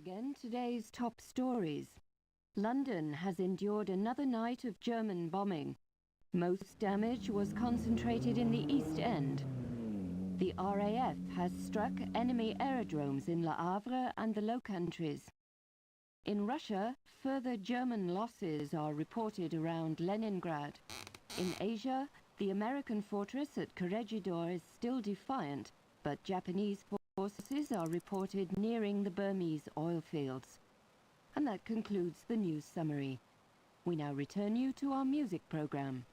Again, today's top stories. London has endured another night of German bombing. Most damage was concentrated in the East End. The RAF has struck enemy aerodromes in Le Havre and the Low Countries. In Russia, further German losses are reported around Leningrad. In Asia, the American fortress at Corregidor is still defiant, but Japanese forces are reported nearing the Burmese oil fields. And that concludes the news summary. We now return you to our music program.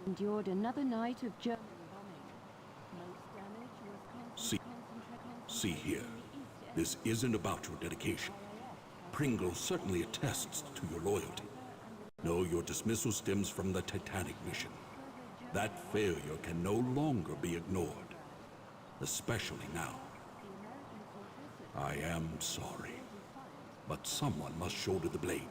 Endured another night of German bombing. Most damage was See here. This isn't about your dedication. Pringle certainly attests to your loyalty. No, your dismissal stems from the Titanic mission. That failure can no longer be ignored, especially now. I am sorry, but someone must shoulder the blame.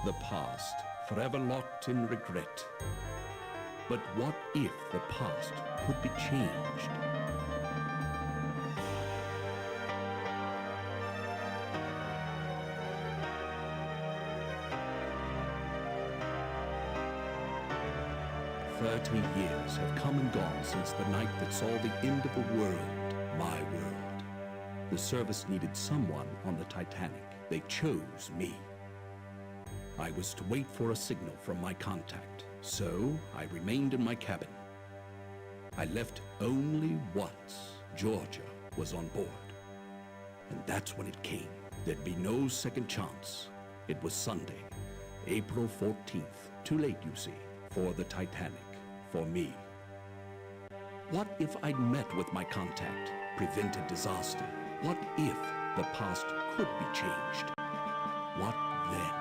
The past, forever locked in regret. But what if the past could be changed? "30 years have come and gone since the night that saw the end of the world, my world. The service needed someone on the Titanic. They chose me. I was to wait for a signal from my contact, so I remained in my cabin. I left only once Georgia was on board. And that's when it came. There'd be no second chance. It was Sunday, April 14th. Too late, you see, for the Titanic, for me. What if I'd met with my contact, prevented disaster? What if the past could be changed? What then?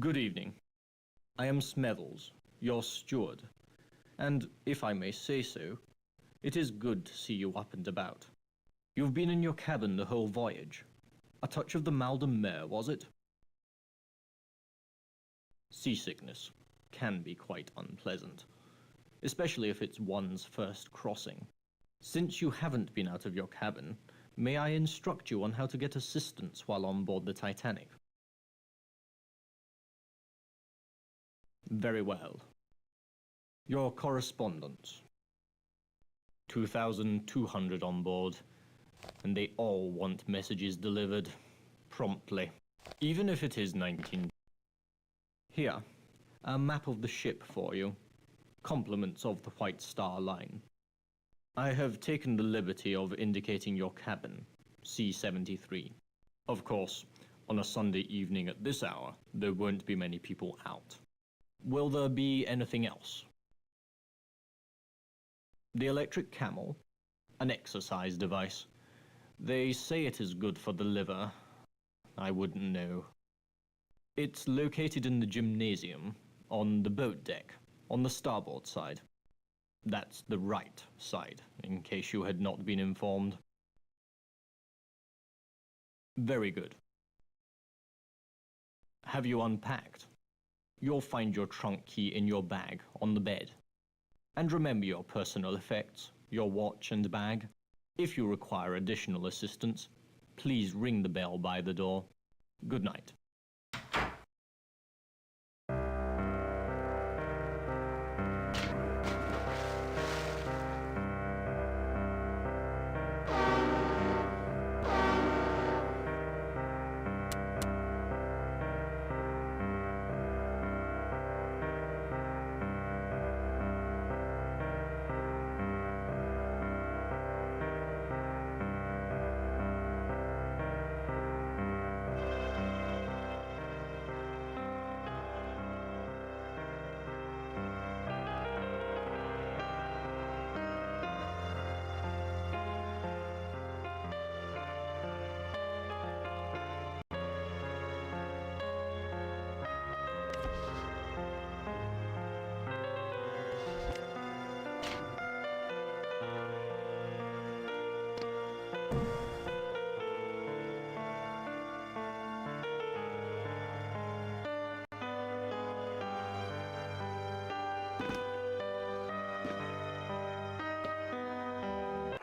Good evening. I am Smethles, your steward, and, if I may say so, it is good to see you up and about. You've been in your cabin the whole voyage. A touch of the mal de mer, was it? Seasickness can be quite unpleasant, especially if it's one's first crossing. Since you haven't been out of your cabin, may I instruct you on how to get assistance while on board the Titanic? Very well. Your correspondence. 2,200 on board, and they all want messages delivered promptly, even if it is 19. Here, a map of the ship for you. Compliments of the White Star Line. I have taken the liberty of indicating your cabin, C-73. Of course, on a Sunday evening at this hour, there won't be many people out. Will there be anything else? The electric camel, an exercise device. They say it is good for the liver. I wouldn't know. It's located in the gymnasium, on the boat deck, on the starboard side. That's the right side, in case you had not been informed. Very good. Have you unpacked? You'll find your trunk key in your bag on the bed. And remember your personal effects, your watch and bag. If you require additional assistance, please ring the bell by the door. Good night.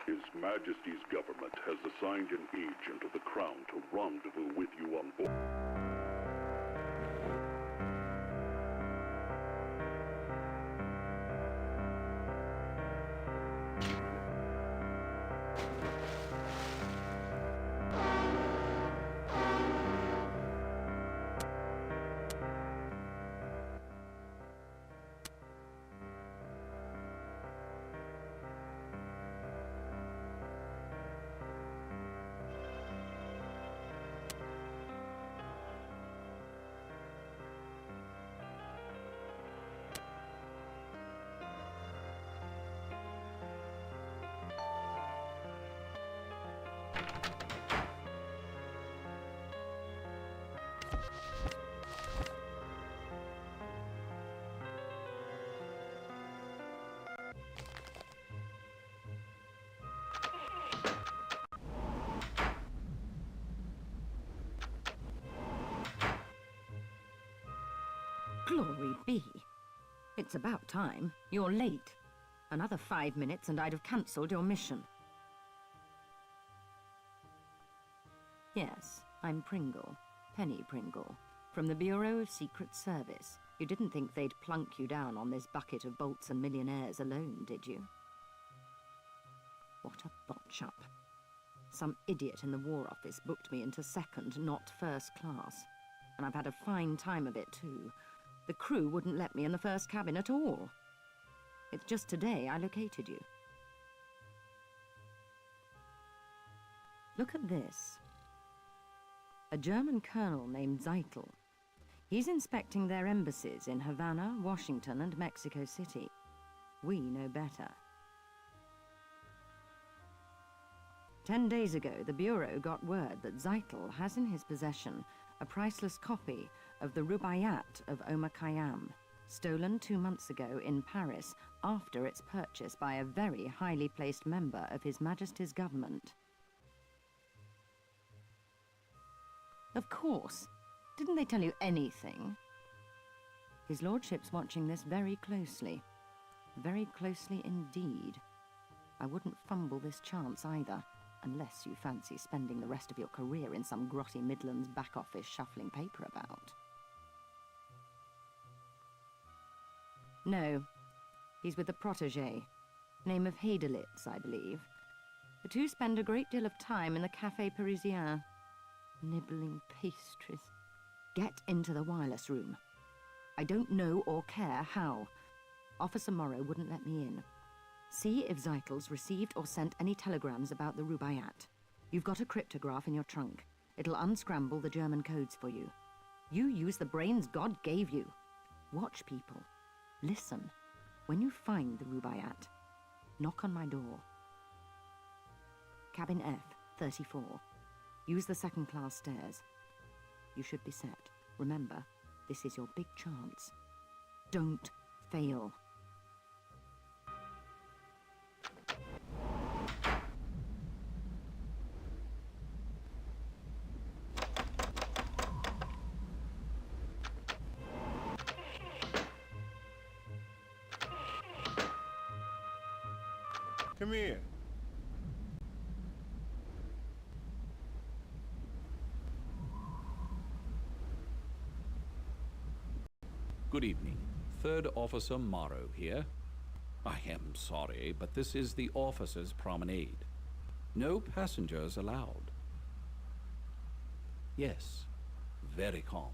His Majesty's government has assigned an agent of the Crown to rendezvous with you on board. Glory be. It's about time. You're late. Another 5 minutes and I'd have cancelled your mission. Yes, I'm Pringle. Penny Pringle. From the Bureau of Secret Service. You didn't think they'd plunk you down on this bucket of bolts and millionaires alone, did you? What a botch-up. Some idiot in the War Office booked me into second, not first class. And I've had a fine time of it, too. The crew wouldn't let me in the first cabin at all. It's just today I located you. Look at this. A German colonel named Zeitel. He's inspecting their embassies in Havana, Washington, and Mexico City. We know better. 10 days ago, the Bureau got word that Zeitel has in his possession a priceless copy of the Rubaiyat of Omar Khayyam, stolen 2 months ago in Paris after its purchase by a very highly placed member of His Majesty's government. Of course. Didn't they tell you anything? His Lordship's watching this very closely. Very closely indeed. I wouldn't fumble this chance either, unless you fancy spending the rest of your career in some grotty Midlands back office shuffling paper about. No. He's with a protégé. Name of Heidelitz, I believe. The two spend a great deal of time in the Café Parisien, nibbling pastries. Get into the wireless room. I don't know or care how. Officer Morrow wouldn't let me in. See if Zeitels received or sent any telegrams about the Rubaiyat. You've got a cryptograph in your trunk. It'll unscramble the German codes for you. You use the brains God gave you. Watch people. Listen. When you find the Rubaiyat, knock on my door. Cabin F, 34. Use the second-class stairs. You should be set. Remember, this is your big chance. Don't fail. Come here. Good evening. Third Officer Morrow here. I am sorry, but this is the officers' promenade. No passengers allowed. Yes, very calm.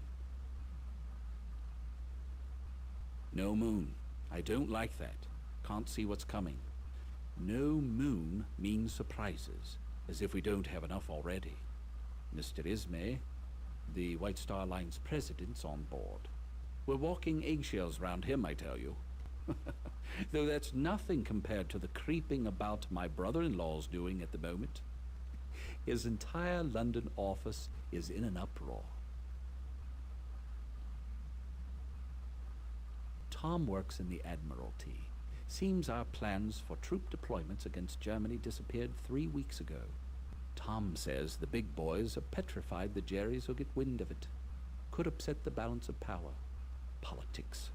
No moon. I don't like that. Can't see what's coming. No moon means surprises, as if we don't have enough already. Mr. Ismay, the White Star Line's president's on board. We're walking eggshells round him, I tell you. Though that's nothing compared to the creeping about my brother-in-law's doing at the moment. His entire London office is in an uproar. Tom works in the Admiralty. Seems our plans for troop deployments against Germany disappeared 3 weeks ago. Tom says the big boys are petrified the Jerrys will get wind of it. Could upset the balance of power. Politics.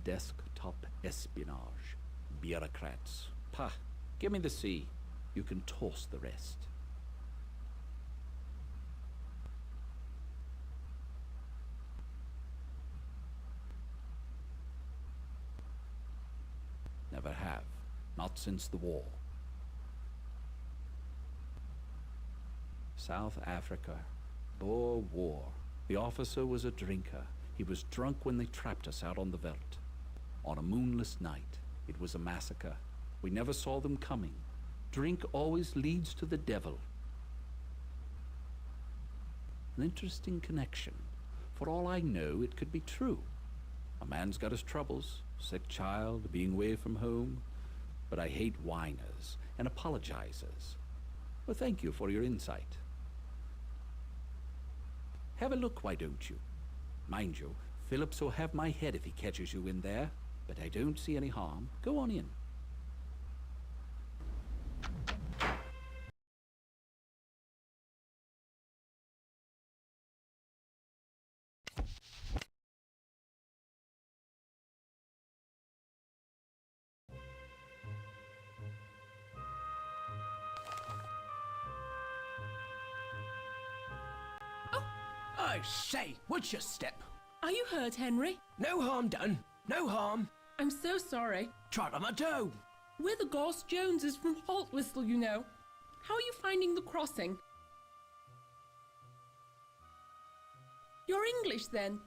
Desktop espionage. Bureaucrats. Pah, give me the sea. You can toss the rest. Never have. Not since the war. South Africa. Boer War. The officer was a drinker. He was drunk when they trapped us out on the veldt. On a moonless night. It was a massacre. We never saw them coming. Drink always leads to the devil. An interesting connection. For all I know, it could be true. A man's got his troubles. Sick child, being away from home. But I hate whiners and apologizers. Well, thank you for your insight. Have a look, why don't you? Mind you, Phillips will have my head if he catches you in there, but I don't see any harm. Go on in. I say, what's your step? Are you hurt, Henry? No harm done. No harm. I'm so sorry. Trod on my toe. We're the Gorse Joneses from Haltwhistle, you know. How are you finding the crossing? You're English, then?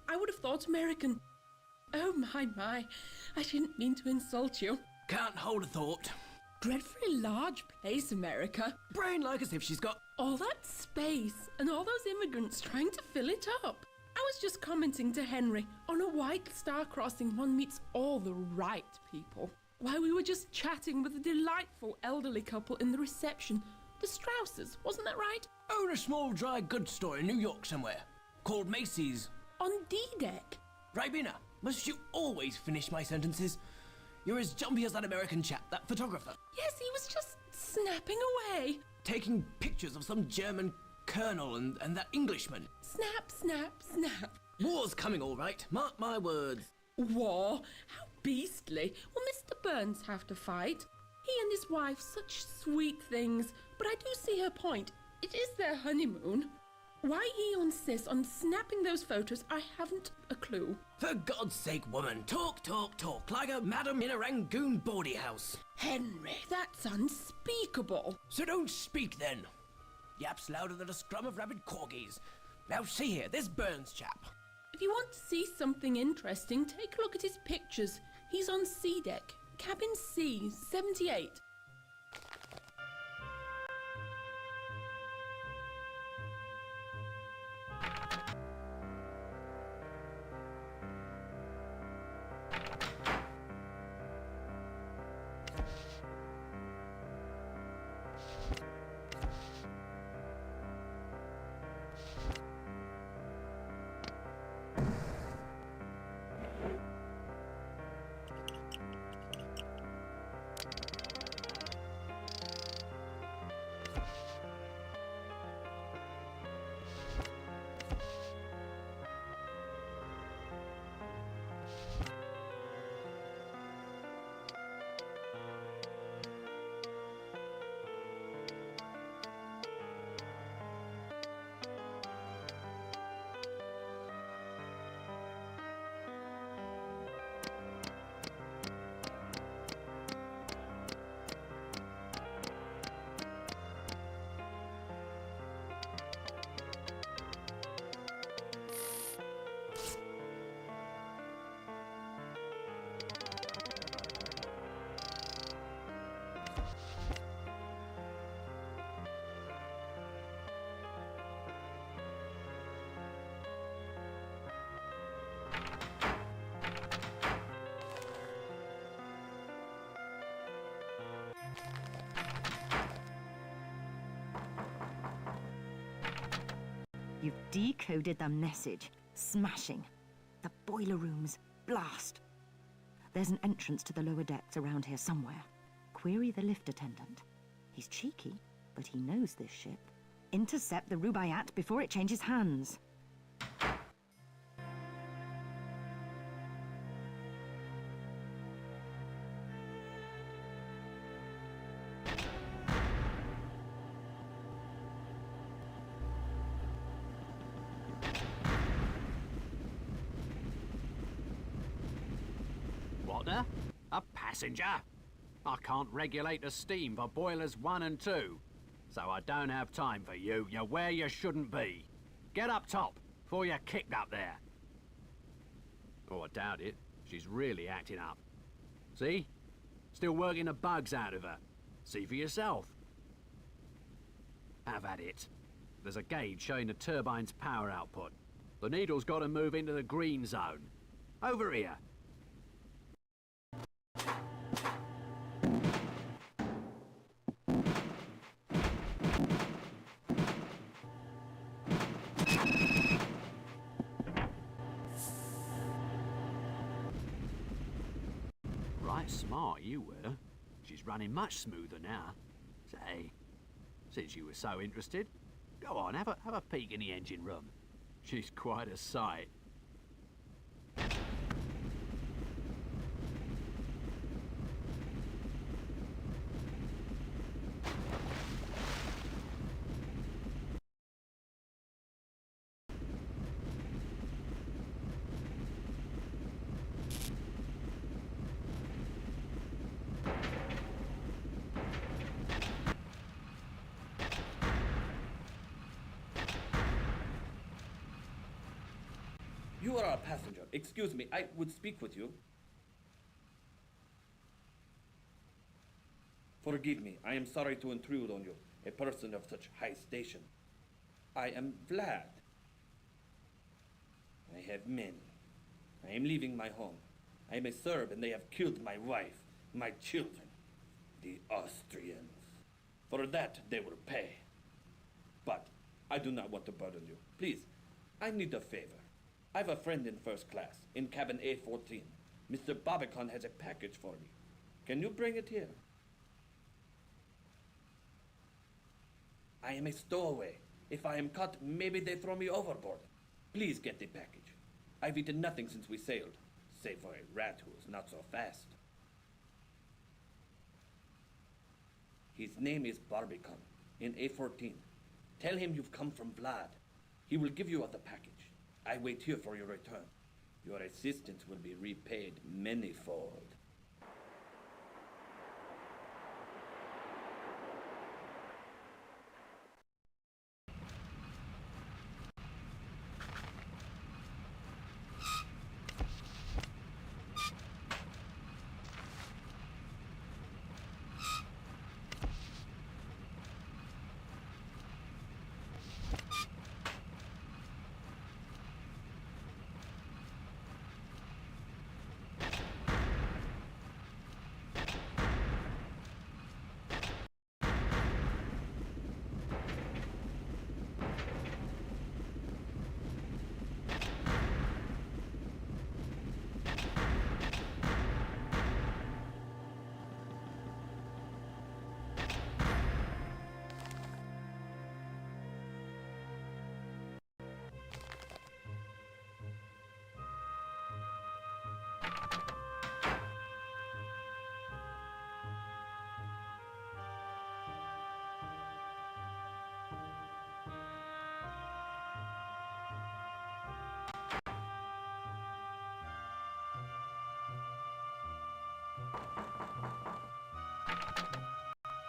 I would have thought American. Oh, my. I didn't mean to insult you. Can't hold a thought. Dreadfully large place, America. Brain like as if she's got... All that space and all those immigrants trying to fill it up. I was just commenting to Henry, on a White Star crossing one meets all the right people. While we were just chatting with a delightful elderly couple in the reception. The Strausses, wasn't that right? Own a small dry goods store in New York somewhere. Called Macy's. On D-Deck. Ribena, must you always finish my sentences? You're as jumpy as that American chap, that photographer. Yes, he was just snapping away. Taking pictures of some German colonel and that Englishman. Snap, snap, snap. War's coming all right, mark my words. War? How beastly. Will Mr. Burns have to fight? He and his wife, such sweet things. But I do see her point. It is their honeymoon. Why he insists on snapping those photos, I haven't a clue. For God's sake, woman, talk, talk, talk, like a madam in a Rangoon bawdy house. Henry, that's unspeakable. So don't speak then. Yaps louder than a scrum of rabid corgis. Now see here, this Burns chap. If you want to see something interesting, take a look at his pictures. He's on C deck, cabin C, 78. You've decoded the message. Smashing. The boiler rooms. Blast. There's an entrance to the lower decks around here somewhere. Query the lift attendant. He's cheeky, but he knows this ship. Intercept the Rubaiyat before it changes hands. A passenger? I can't regulate the steam for boilers 1 and 2, so I don't have time for you. You're where you shouldn't be. Get up top, before you're kicked up there. Oh, I doubt it. She's really acting up. See? Still working the bugs out of her. See for yourself. Have at it. There's a gauge showing the turbine's power output. The needle's got to move into the green zone. Over here. Right smart you were. She's running much smoother now. Say, since you were so interested, go on, have a peek in the engine room. She's quite a sight. You are a passenger. Excuse me, I would speak with you. Forgive me, I am sorry to intrude on you, a person of such high station. I am Vlad. I have men. I am leaving my home. I am a Serb and they have killed my wife, my children, the Austrians. For that they will pay. But I do not want to burden you. Please, I need a favor. I have a friend in first class, in cabin A14. Mr. Babacon has a package for me. Can you bring it here? I am a stowaway. If I am caught, maybe they throw me overboard. Please get the package. I've eaten nothing since we sailed, save for a rat who is not so fast. His name is Barbicon, in A14. Tell him you've come from Vlad. He will give you the package. I wait here for your return. Your assistance will be repaid manyfold.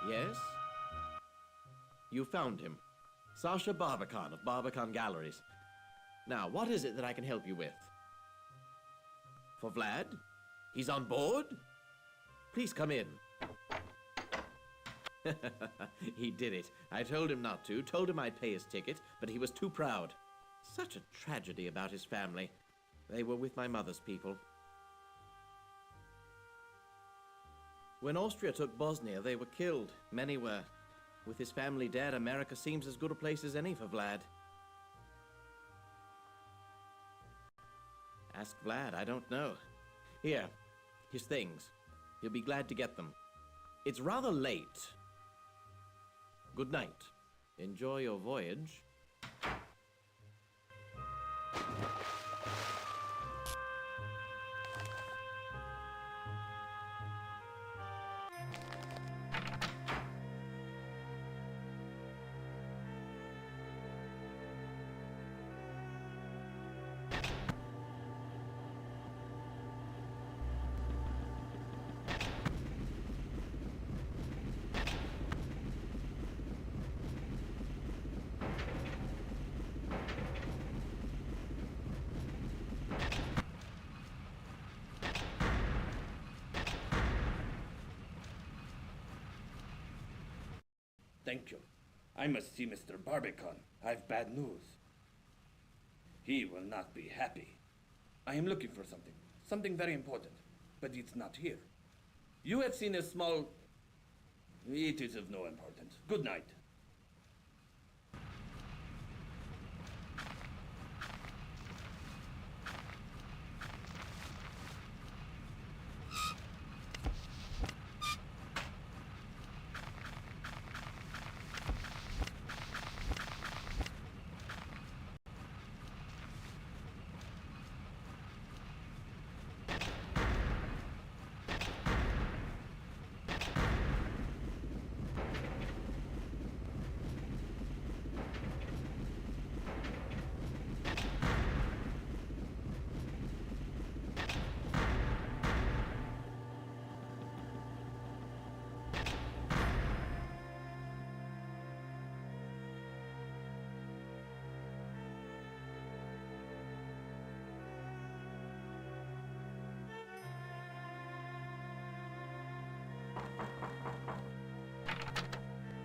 Yes? You found him. Sasha Barbican of Barbican Galleries. Now, what is it that I can help you with? For Vlad? He's on board? Please come in. He did it. I told him not to, told him I'd pay his ticket, but he was too proud. Such a tragedy about his family. They were with my mother's people. When Austria took Bosnia, they were killed. Many were. With his family dead, America seems as good a place as any for Vlad. Ask Vlad, I don't know. Here, his things. He'll be glad to get them. It's rather late. Good night. Enjoy your voyage. Thank you. I must see Mr. Barbican. I've bad news. He will not be happy. I am looking for something. Something very important. But it's not here. You have seen a small... It is of no importance. Good night.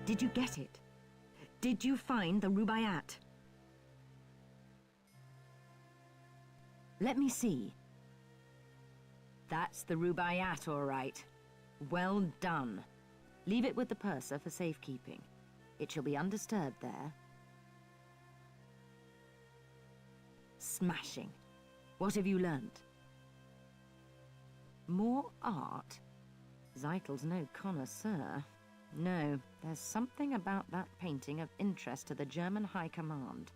Did you get it? Did you find the Rubaiyat? Let me see. That's the Rubaiyat, all right. Well done. Leave it with the purser for safekeeping. It shall be undisturbed there. Smashing. What have you learnt? More art? Zeitel's no connoisseur. No, there's something about that painting of interest to the German High Command.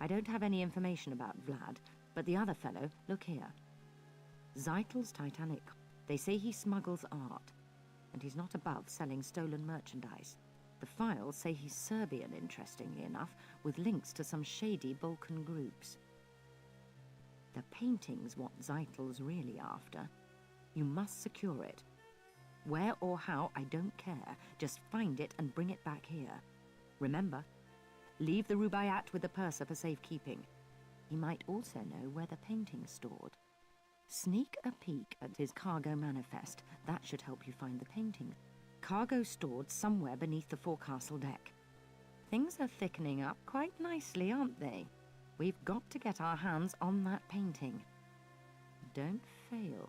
I don't have any information about Vlad, but the other fellow, look here. Zeitel's Titanic. They say he smuggles art, and he's not above selling stolen merchandise. The files say he's Serbian, interestingly enough, with links to some shady Balkan groups. The painting's what Zeitel's really after. You must secure it. Where or how, I don't care. Just find it and bring it back here. Remember, leave the Rubaiyat with the purser for safekeeping. He might also know where the painting's stored. Sneak a peek at his cargo manifest. That should help you find the painting. Cargo stored somewhere beneath the forecastle deck. Things are thickening up quite nicely, aren't they? We've got to get our hands on that painting. Don't fail.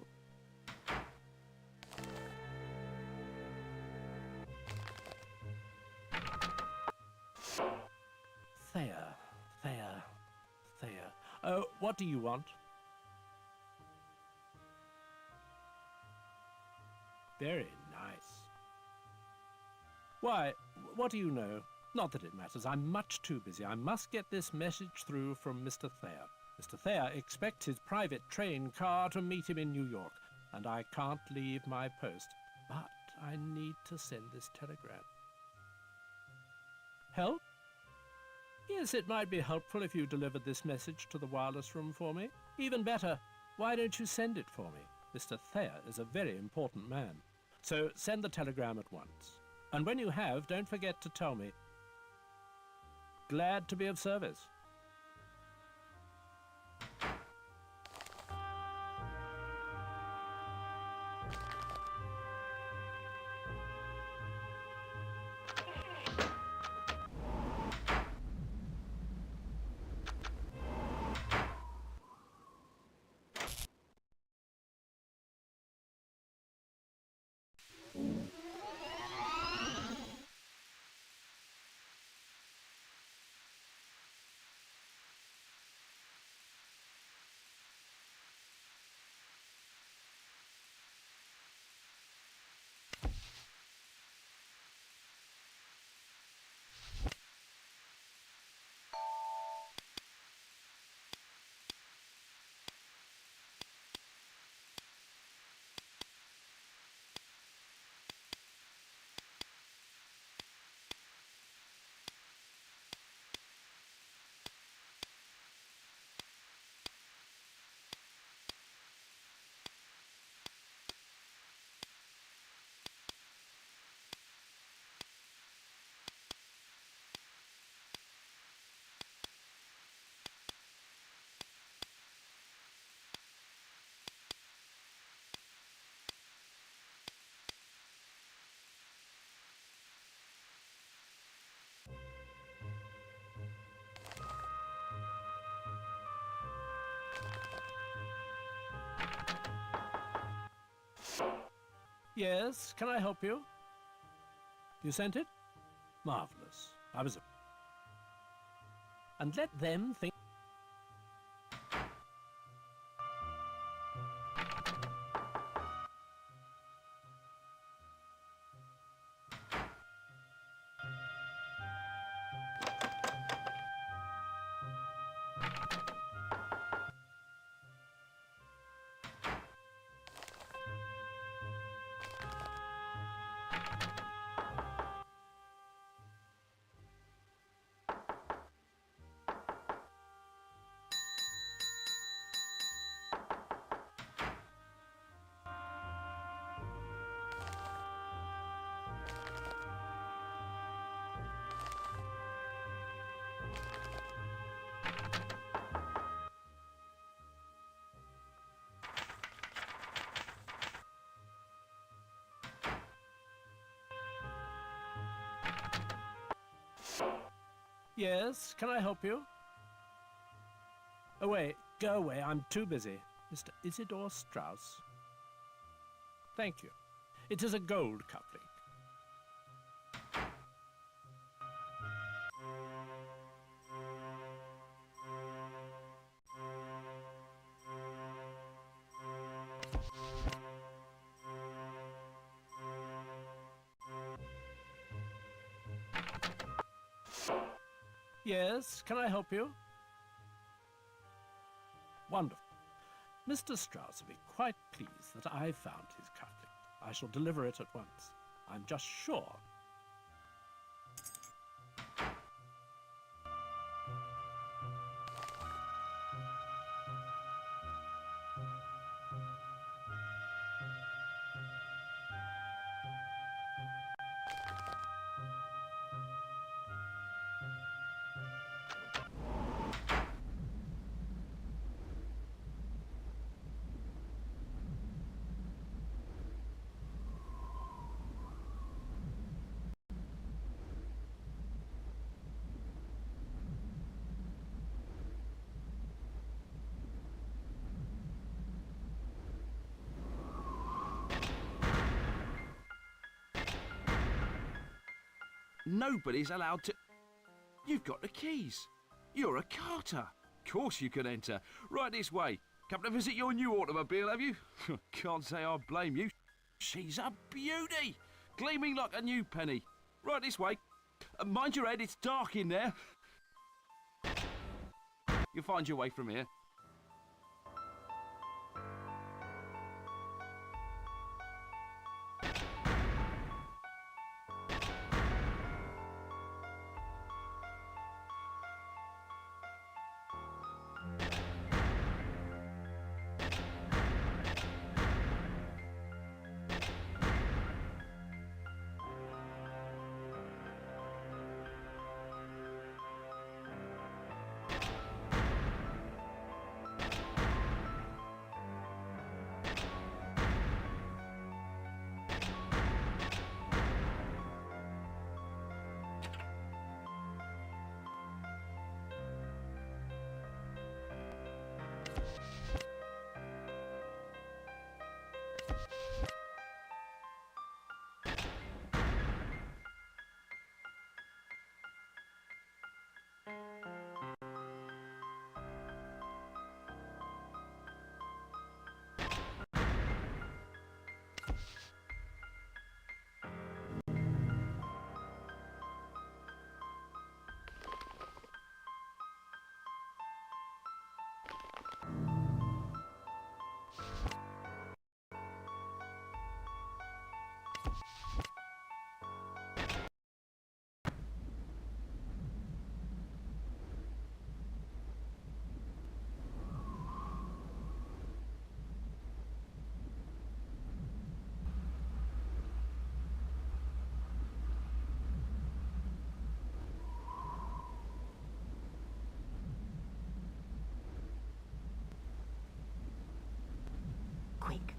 Thea. Oh, what do you want? Very nice. Why, what do you know? Not that it matters. I'm much too busy. I must get this message through from Mr. Thayer. Mr. Thayer expects his private train car to meet him in New York, and I can't leave my post. But I need to send this telegram. Help? Yes, it might be helpful if you delivered this message to the wireless room for me. Even better, why don't you send it for me? Mr. Thayer is a very important man. So send the telegram at once. And when you have, don't forget to tell me. Glad to be of service. Yes, can I help you? You sent it? Marvelous. I was... And let them think... Yes, can I help you? Away, go away, I'm too busy. Mr. Isidore Strauss. Thank you. It is a gold coupling. Yes, can I help you? Wonderful. Mr. Strauss will be quite pleased that I found his cufflink. I shall deliver it at once. I'm just sure. Nobody's allowed to... You've got the keys. You're a carter. Of course you can enter. Right this way. Come to visit your new automobile, have you? Can't say I blame you. She's a beauty. Gleaming like a new penny. Right this way. Mind your head, it's dark in there. You'll find your way from here. Quick.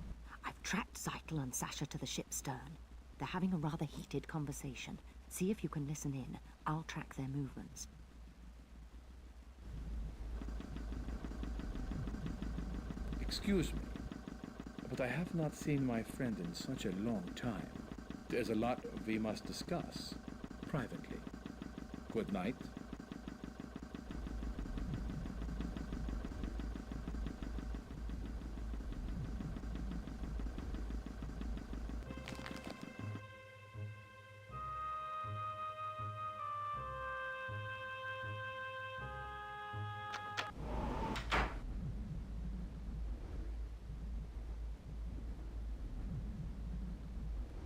I've tracked Zeitel and Sasha to the ship's stern. They're having a rather heated conversation. See if you can listen in. I'll track their movements. Excuse me, but I have not seen my friend in such a long time. There's a lot we must discuss, privately. Good night.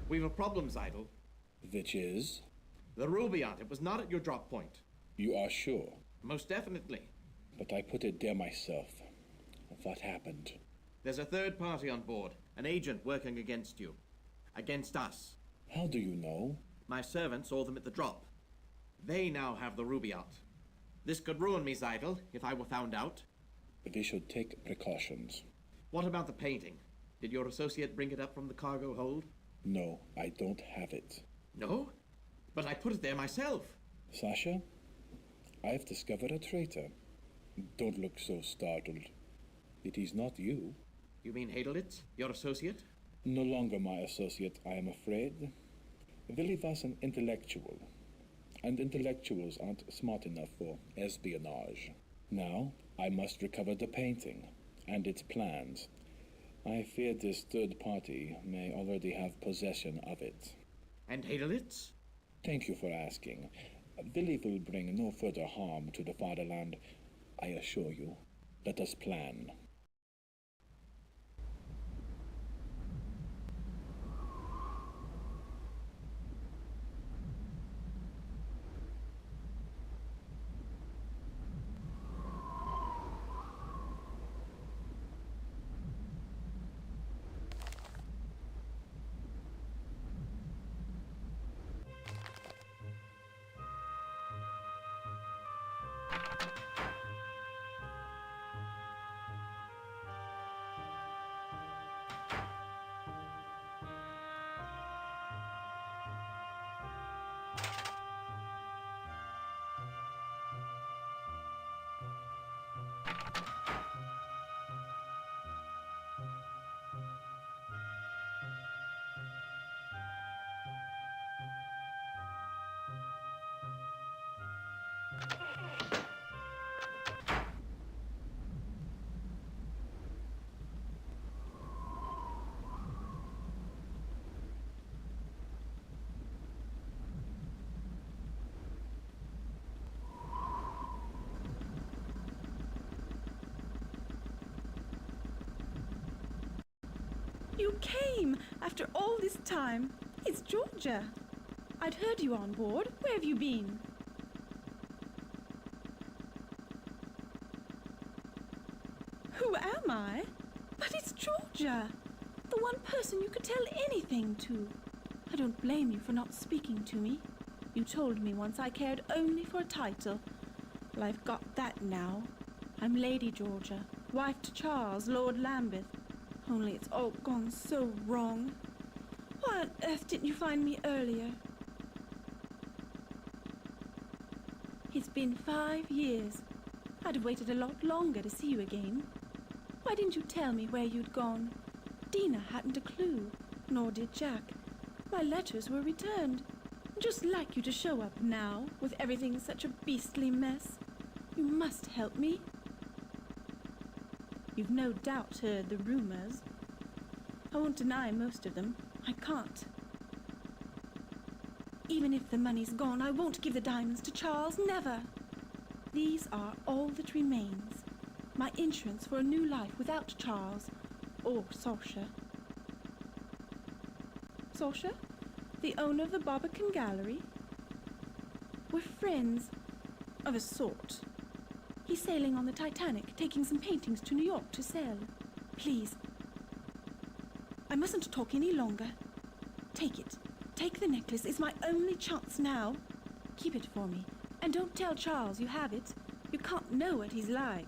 We've a problem, Zeidel. Which is? The Rubaiyat. It was not at your drop point. You are sure? Most definitely. But I put it there myself. What happened? There's a third party on board. An agent working against you. Against us. How do you know? My servant saw them at the drop. They now have the Rubaiyat. This could ruin me, Zeidel, if I were found out. We should take precautions. What about the painting? Did your associate bring it up from the cargo hold? No, I don't have it. No? But I put it there myself. Sasha, I've discovered a traitor. Don't look so startled. It is not you. You mean Hadelitz, your associate? No longer my associate, I am afraid. Willie was an intellectual, and intellectuals aren't smart enough for espionage. Now, I must recover the painting and its plans. I fear this third party may already have possession of it. And Hadelitz? Thank you for asking. Willie will bring no further harm to the fatherland, I assure you. Let us plan. You came after all this time. It's Georgia. I'd heard you on board. Where have you been? Who am I? But it's Georgia. The one person you could tell anything to. I don't blame you for not speaking to me. You told me once I cared only for a title. Well, I've got that now. I'm Lady Georgia, wife to Charles, Lord Lambeth. Only it's all gone so wrong. Why on earth didn't you find me earlier? It's been 5 years. I'd have waited a lot longer to see you again. Why didn't you tell me where you'd gone? Dina hadn't a clue, nor did Jack. My letters were returned. Just like you to show up now, with everything such a beastly mess. You must help me. You've no doubt heard the rumors. I won't deny most of them. I can't. Even if the money's gone, I won't give the diamonds to Charles, never. These are all that remains. My insurance for a new life without Charles or Saoirse. Saoirse, the owner of the Barbican Gallery. We're friends, of a sort. He's sailing on the Titanic, taking some paintings to New York to sell. Please. I mustn't talk any longer. Take it. Take the necklace. It's my only chance now. Keep it for me. And don't tell Charles you have it. You can't know what he's like.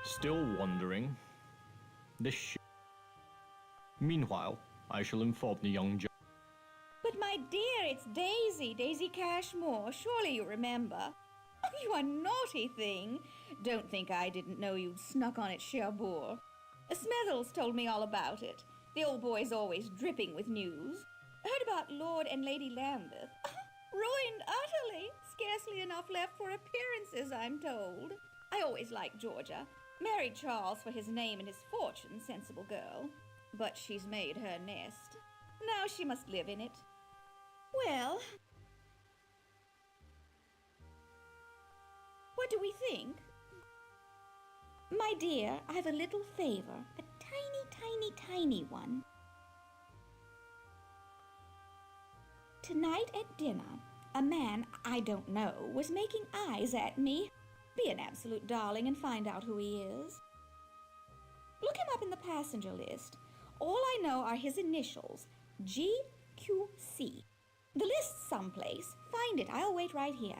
Still wondering. Meanwhile, I shall inform the young Joe. But my dear, it's Daisy, Daisy Cashmore. Surely you remember. Oh, you a naughty thing. Don't think I didn't know you'd snuck on at Cherbourg. Smethels told me all about it. The old boy's always dripping with news. Heard about Lord and Lady Lambeth. Ruined utterly. Scarcely enough left for appearances, I'm told. I always liked Georgia. Married Charles for his name and his fortune, sensible girl. But she's made her nest. Now she must live in it. Well, what do we think? My dear, I have a little favor. A tiny one. Tonight at dinner, a man I don't know was making eyes at me. Be an absolute darling and find out who he is. Look him up in the passenger list. All I know are his initials, GQC. The list's someplace. Find it. I'll wait right here.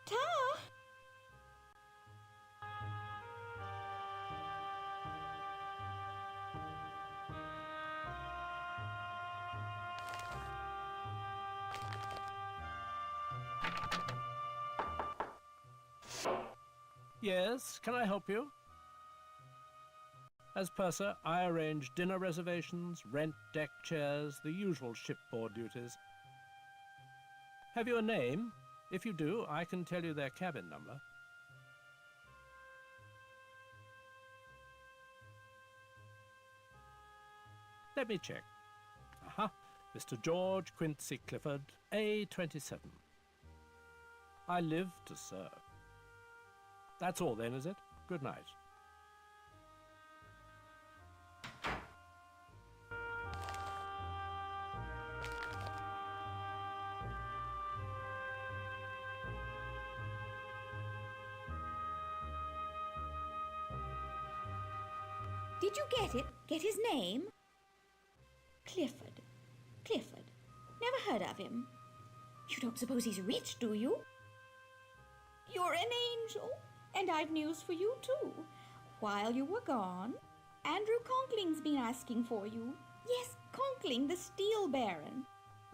Ta! Yes, can I help you? As purser, I arrange dinner reservations, rent deck chairs, the usual shipboard duties. Have you a name? If you do, I can tell you their cabin number. Let me check. Aha, Mr. George Quincy Clifford, A27. I live to serve. That's all then, is it? Good night. Did you get it? Get his name? Clifford. Clifford. Never heard of him. You don't suppose he's rich, do you? You're an angel, and I've news for you, too. While you were gone, Andrew Conkling's been asking for you. Yes, Conkling, the Steel Baron.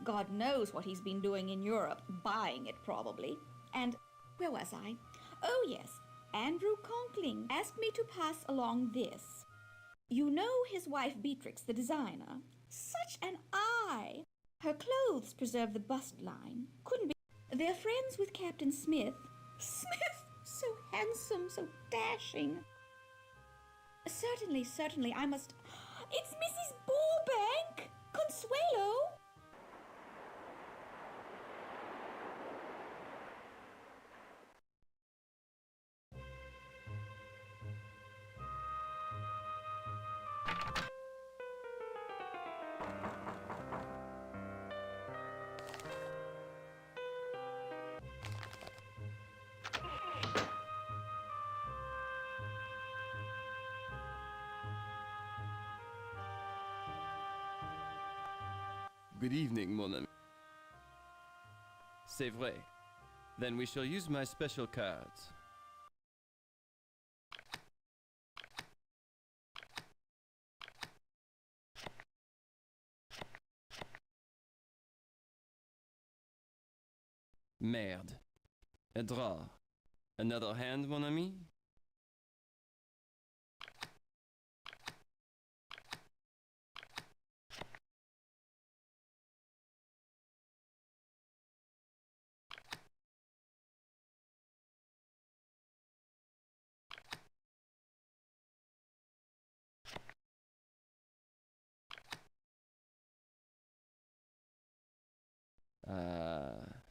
God knows what he's been doing in Europe, buying it probably. And where was I? Oh, yes, Andrew Conkling asked me to pass along this. You know his wife Beatrix, the designer? Such an eye! Her clothes preserve the bust line. Couldn't be. They're friends with Captain Smith. Smith! So handsome, so dashing. Certainly, I must... It's Mrs. Burbank! Consuelo! Good evening, mon ami. C'est vrai. Then we shall use my special cards. Merde. A draw. Another hand, mon ami?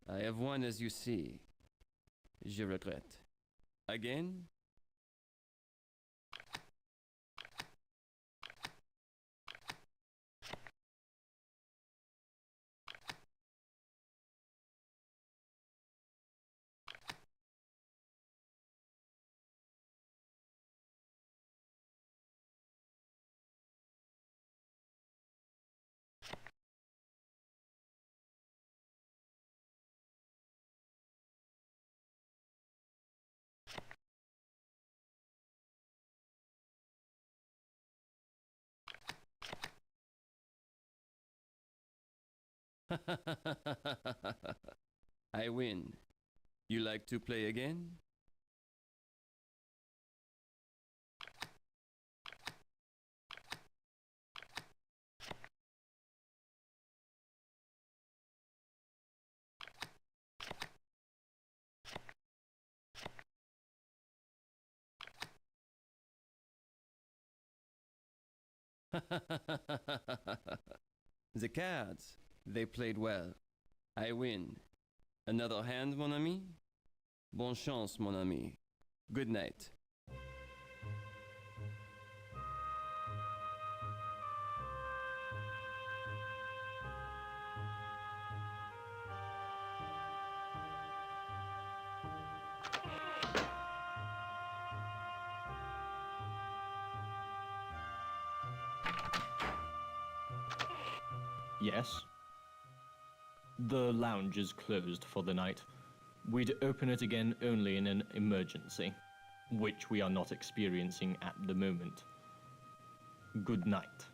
I have won as you see. Je regrette. Again? I win. You like to play again? The cards, they played well. I win. Another hand, mon ami? Bonne chance, mon ami. Good night. Yes? The lounge is closed for the night. We'd open it again only in an emergency, which we are not experiencing at the moment. Good night.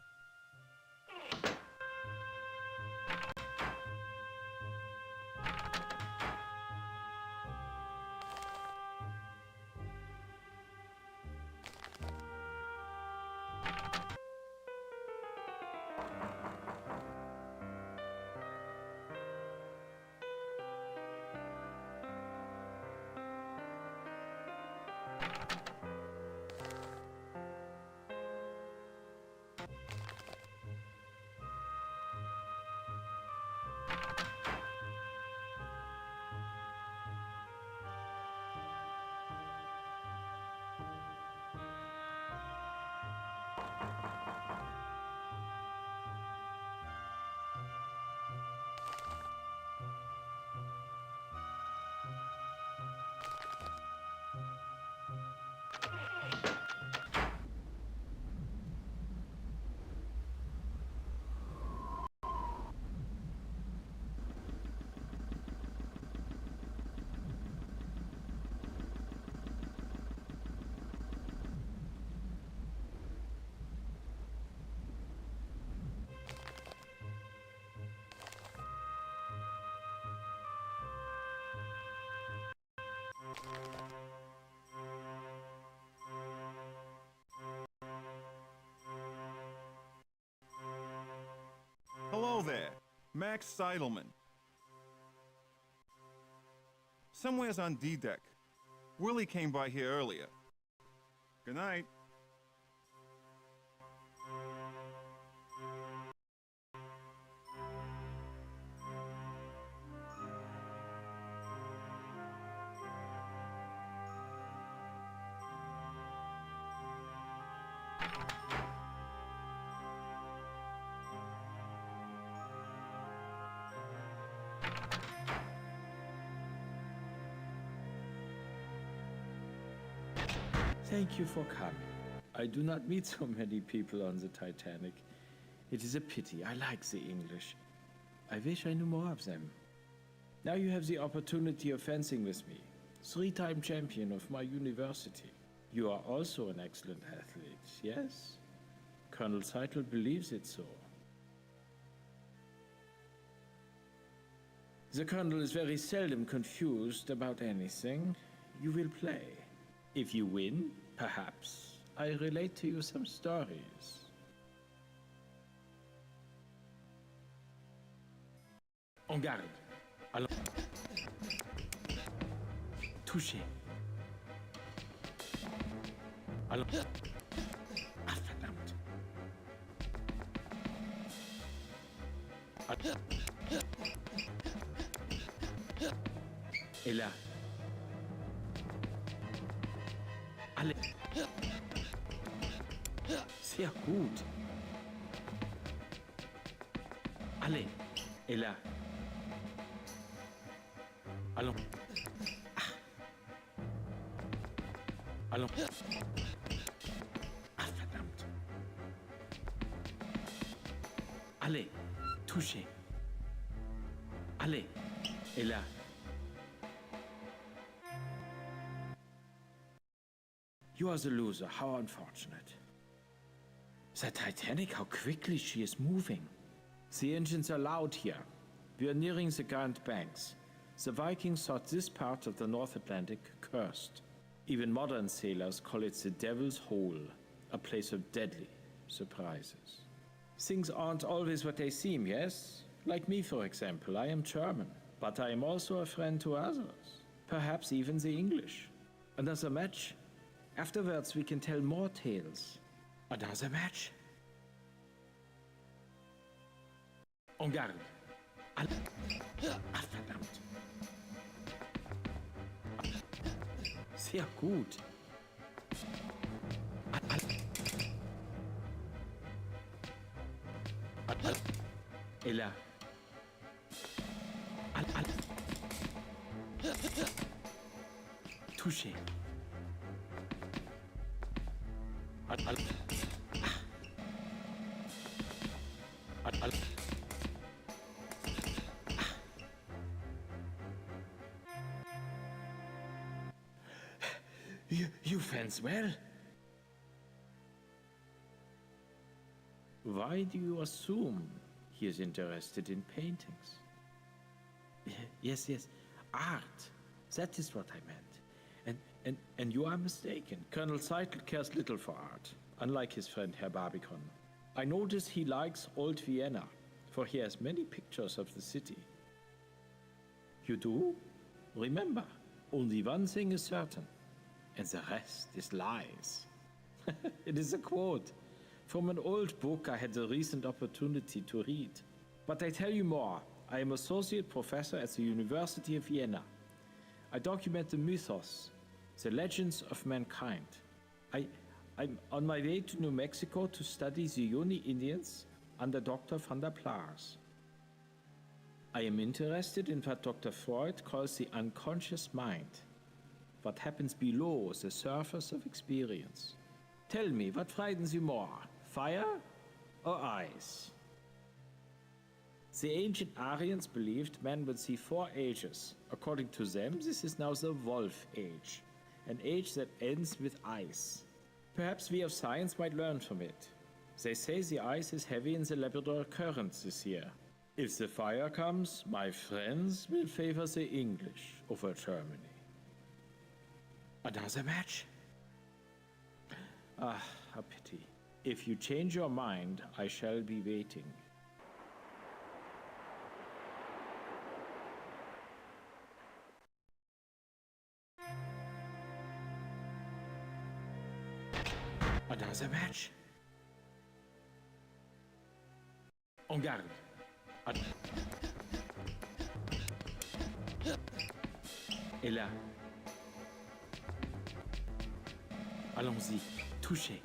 Max Seidelman. Somewhere's on D-deck. Willie came by here earlier. Good night. Thank you for coming. I do not meet so many people on the Titanic. It is a pity. I like the English. I wish I knew more of them. Now you have the opportunity of fencing with me. 3-time champion of my university. You are also an excellent athlete, yes? Colonel Seitel believes it so. The Colonel is very seldom confused about anything. You will play. If you win, perhaps I relate to you some stories. En garde. Alors. Touché. Alors. Ah, verdammt. Et là. Alle. Sehr gut. Alle. Et là. Allons. Ah. Allons. Ah, verdammt. Allez. Touché. Allez. Et là. You are the loser. How unfortunate. The Titanic, how quickly she is moving. The engines are loud here. We are nearing the Grand Banks. The Vikings thought this part of the North Atlantic cursed. Even modern sailors call it the Devil's Hole, a place of deadly surprises. Things aren't always what they seem, yes? Like me, for example. I am German, but I am also a friend to others. Perhaps even the English. Another match? Afterwards, we can tell more tales. Another match? En garde. Ah, verdammt. Sehr gut. Et là. Touché. You fence well? Why do you assume he is interested in paintings? Yes, art. That is what I meant. And you are mistaken. Colonel Seitel cares little for art, unlike his friend Herr Barbicon. I notice he likes old Vienna, for he has many pictures of the city. You do? Remember, only one thing is certain, and the rest is lies. It is a quote from an old book I had the recent opportunity to read. But I tell you more. I am associate professor at the University of Vienna. I document the mythos, the legends of mankind. I'm on my way to New Mexico to study the Yoni Indians under Dr. van der Plaars. I am interested in what Dr. Freud calls the unconscious mind, what happens below the surface of experience. Tell me, what frightens you more, fire or ice? The ancient Aryans believed man would see 4 ages. According to them, this is now the Wolf Age, an age that ends with ice. Perhaps we of science might learn from it. They say the ice is heavy in the Labrador Current this year. If the fire comes, my friends will favor the English over Germany. Another match? Ah, a pity. If you change your mind, I shall be waiting. Another match? En garde. Et là. Allons-y. Touchez.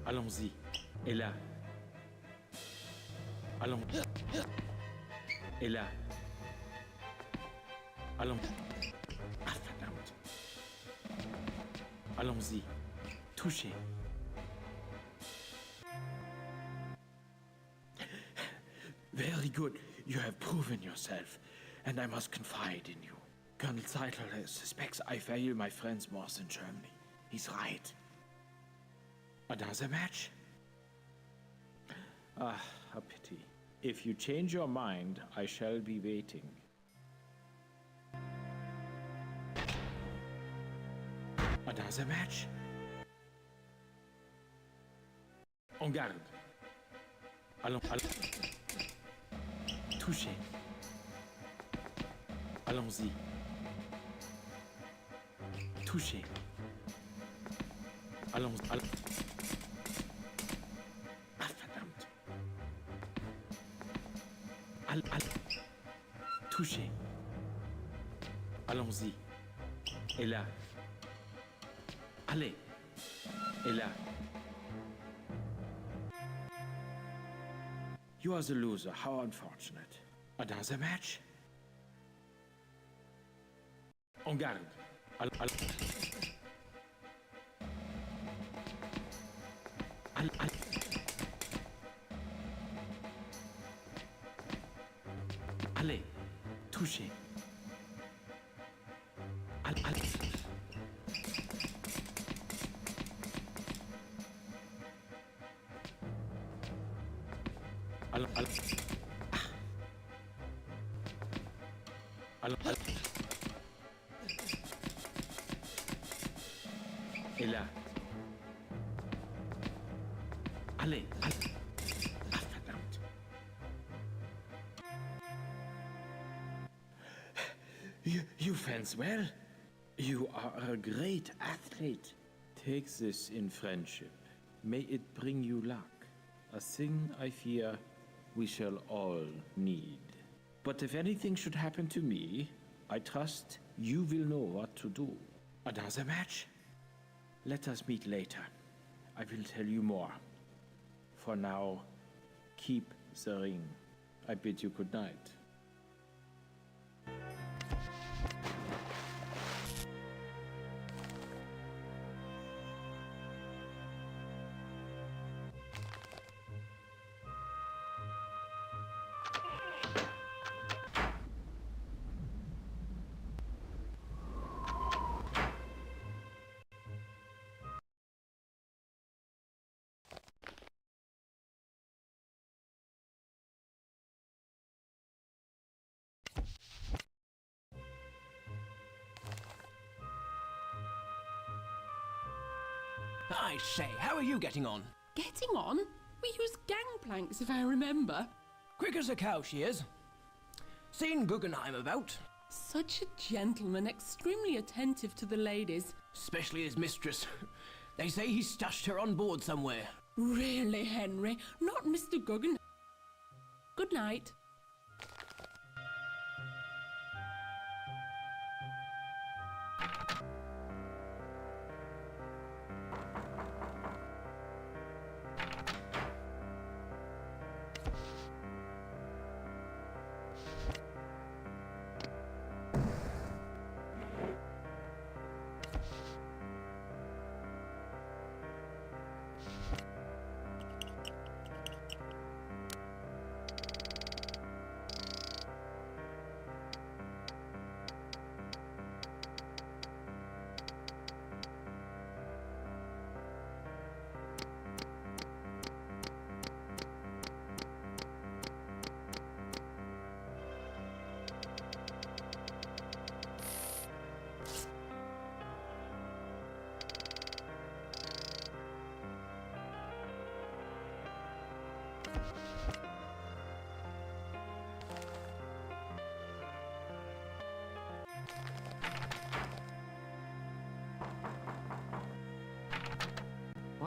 Allons-y. Et là. Allons. Et là. Allons. Ah, verdammt. Allons-y. Touchez. Very good. You have proven yourself, and I must confide in you. Colonel Zeitler suspects I value my friends more than Germany. He's right. Another match? Ah, a pity. If you change your mind, I shall be waiting. Another match? En garde. Allons. Touchez. Allons-y. Touchez. Allons. Ah, verdammt. Touchez. Allons-y. Et là. Allez. Et là. You are the loser. How unfortunate. Another match? En garde. Allez. Touchez. Et là. Allez. Ah, verdammt. You fence well. You are a great athlete. Take this in friendship. May it bring you luck. A thing I fear we shall all need. But if anything should happen to me, I trust you will know what to do. Another match? Let us meet later. I will tell you more. For now, keep the ring. I bid you good night. I say, how are you getting on? Getting on? We used gangplanks, if I remember. Quick as a cow, she is. Seen Guggenheim about? Such a gentleman, extremely attentive to the ladies. Especially his mistress. They say he stashed her on board somewhere. Really, Henry? Not Mr. Guggenheim. Good night.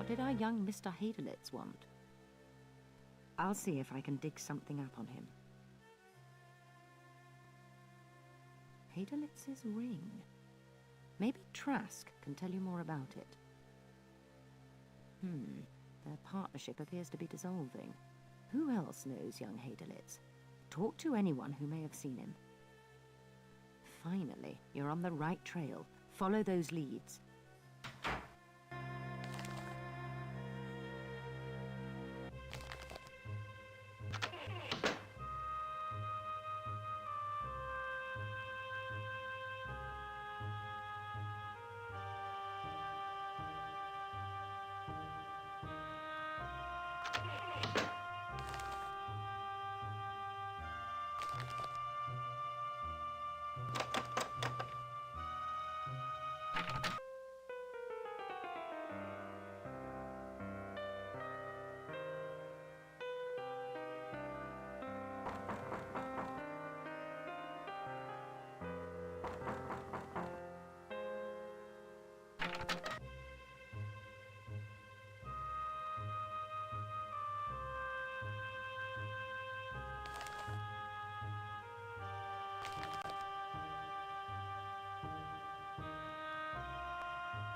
did our young Mr. Hadelitz want? I'll see if I can dig something up on him. Hadelitz's ring. Maybe Trask can tell you more about it. Their partnership appears to be dissolving. Who else knows young Hadelitz? Talk to anyone who may have seen him. Finally, you're on the right trail. Follow those leads.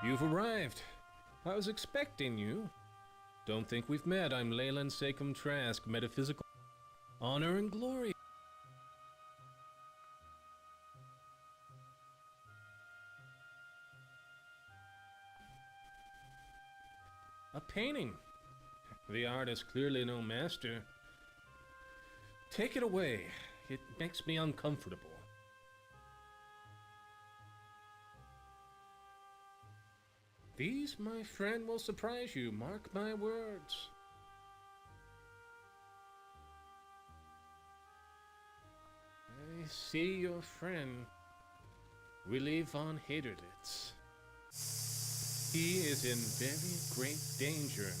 You've arrived. I was expecting you. Don't think we've met. I'm Leyland Sachem Trask, metaphysical honor and glory. A painting. The artist clearly no master. Take it away. It makes me uncomfortable. These, my friend, will surprise you. Mark my words. I see your friend, Willie von Haderlitz. He is in very great danger.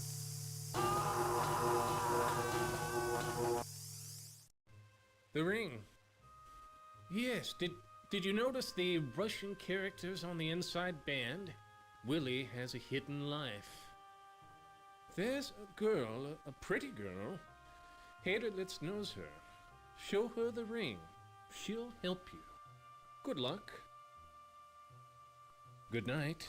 The ring. Yes, did you notice the Russian characters on the inside band? Willie has a hidden life. There's a girl, a pretty girl. Haderlitz knows her. Show her the ring. She'll help you. Good luck. Good night.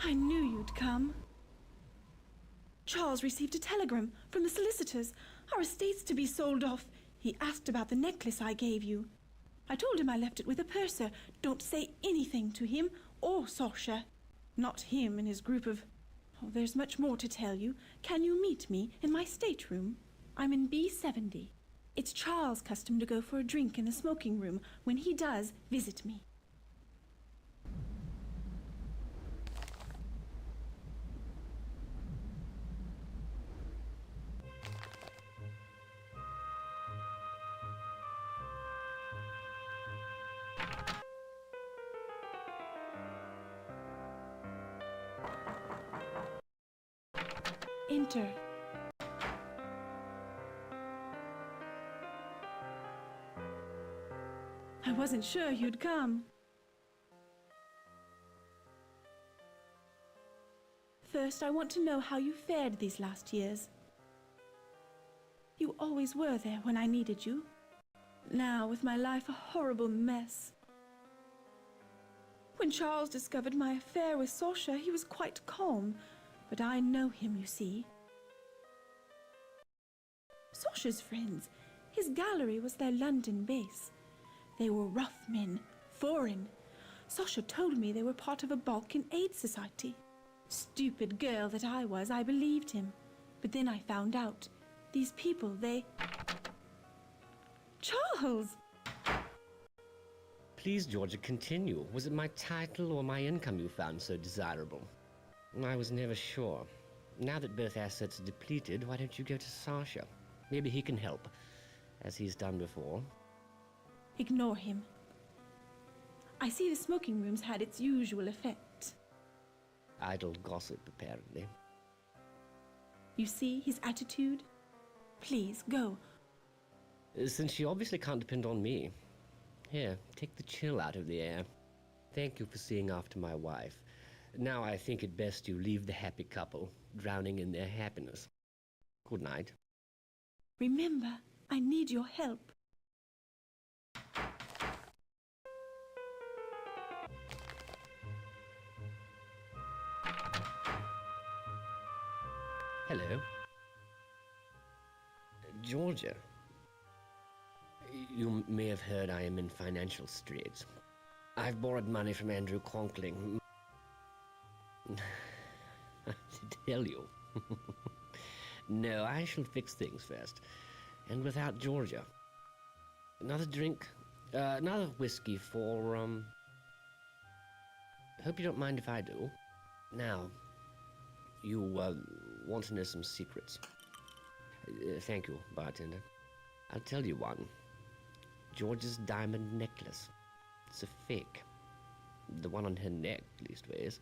I knew you'd come. Charles received a telegram from the solicitors. Our estate's to be sold off. He asked about the necklace I gave you. I told him I left it with a purser. Don't say anything to him or Sasha. Not him and his group of... Oh, there's much more to tell you. Can you meet me in my stateroom? I'm in B70. It's Charles' custom to go for a drink in the smoking room. When he does, visit me. Enter. I wasn't sure you'd come. First, I want to know how you fared these last years. You always were there when I needed you. Now, with my life a horrible mess. When Charles discovered my affair with Sasha, he was quite calm. But I know him, you see. Sasha's friends. His gallery was their London base. They were rough men, foreign. Sasha told me they were part of a Balkan Aid Society. Stupid girl that I was, I believed him. But then I found out. These people, they... Charles! Please, Georgia, continue. Was it my title or my income you found so desirable? I was never sure. Now that both assets are depleted, why don't you go to Sasha? Maybe he can help, as he's done before. Ignore him. I see the smoking room's had its usual effect. Idle gossip, apparently. You see his attitude? Please, go. Since she obviously can't depend on me. Here, take the chill out of the air. Thank you for seeing after my wife. Now I think it best you leave the happy couple, drowning in their happiness. Good night. Remember, I need your help. Hello. Georgia. You may have heard I am in financial straits. I've borrowed money from Andrew Conkling. I tell you. No, I shall fix things first. And without Georgia. Another drink? Another whiskey for, Hope you don't mind if I do. Now, you, want to know some secrets. Thank you, bartender. I'll tell you one. George's diamond necklace. It's a fake. The one on her neck, leastways.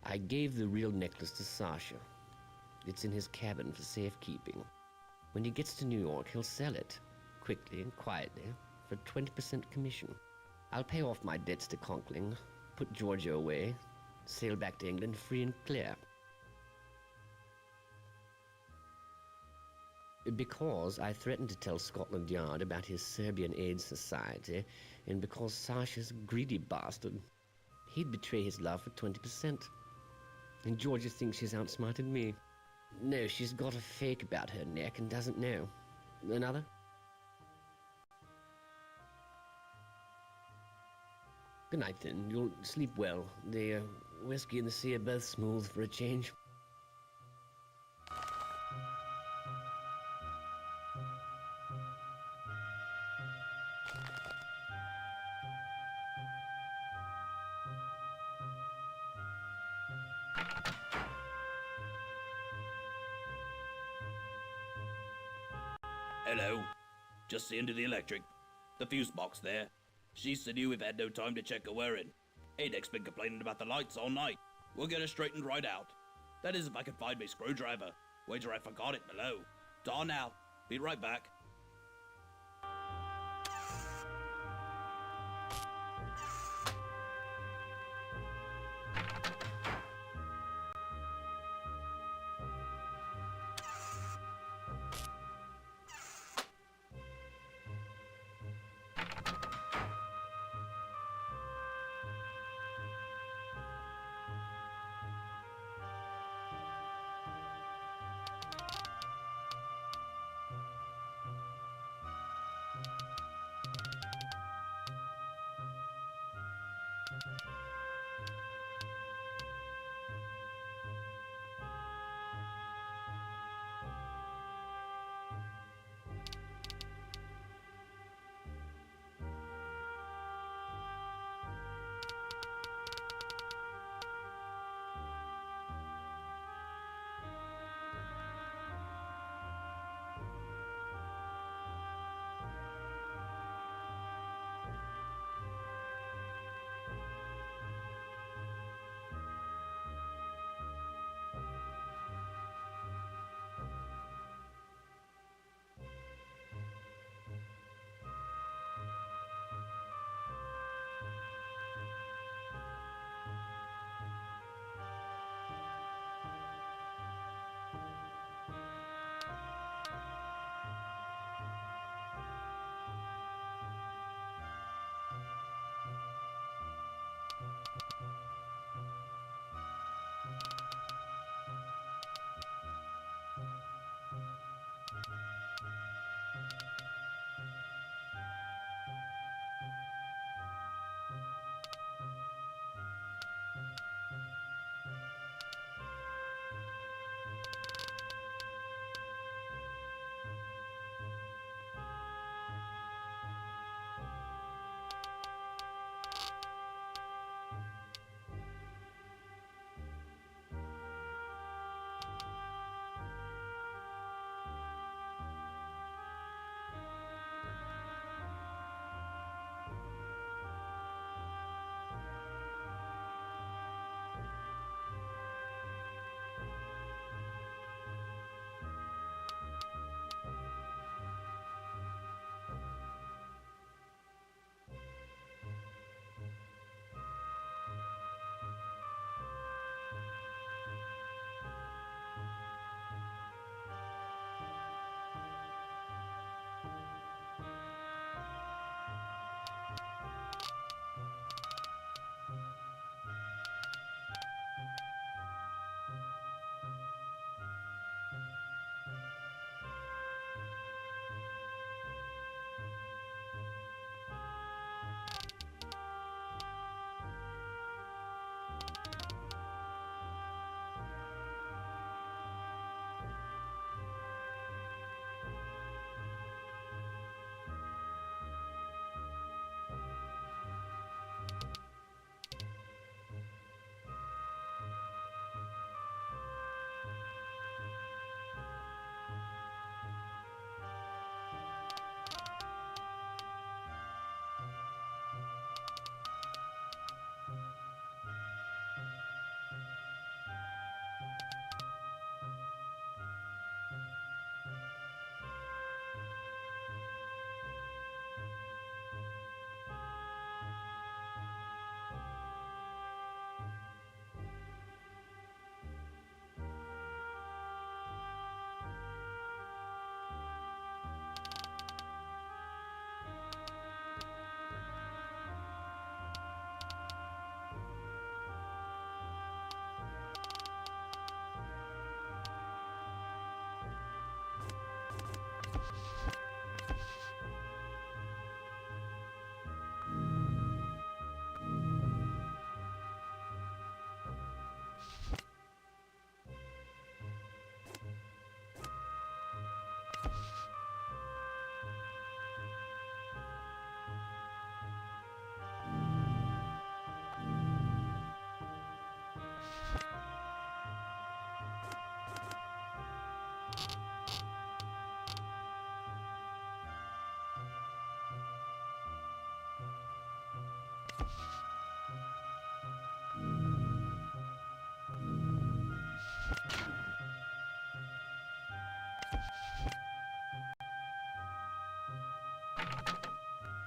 I gave the real necklace to Sasha. It's in his cabin for safekeeping. When he gets to New York, he'll sell it, quickly and quietly, for 20% commission. I'll pay off my debts to Conkling, put Georgia away, sail back to England free and clear. Because I threatened to tell Scotland Yard about his Serbian Aid Society, and because Sasha's a greedy bastard, he'd betray his love for 20%. And Georgia thinks she's outsmarted me. No, she's got a fake about her neck and doesn't know. Another? Good night, then. You'll sleep well. The whiskey and the sea are both smooth for a change. Hello. Just the end of the electric. The fuse box there. She said you've had no time to check her wearing. Adek's been complaining about the lights all night. We'll get her straightened right out. That is if I can find my screwdriver. Wager I forgot it below. Dawn now. Be right back.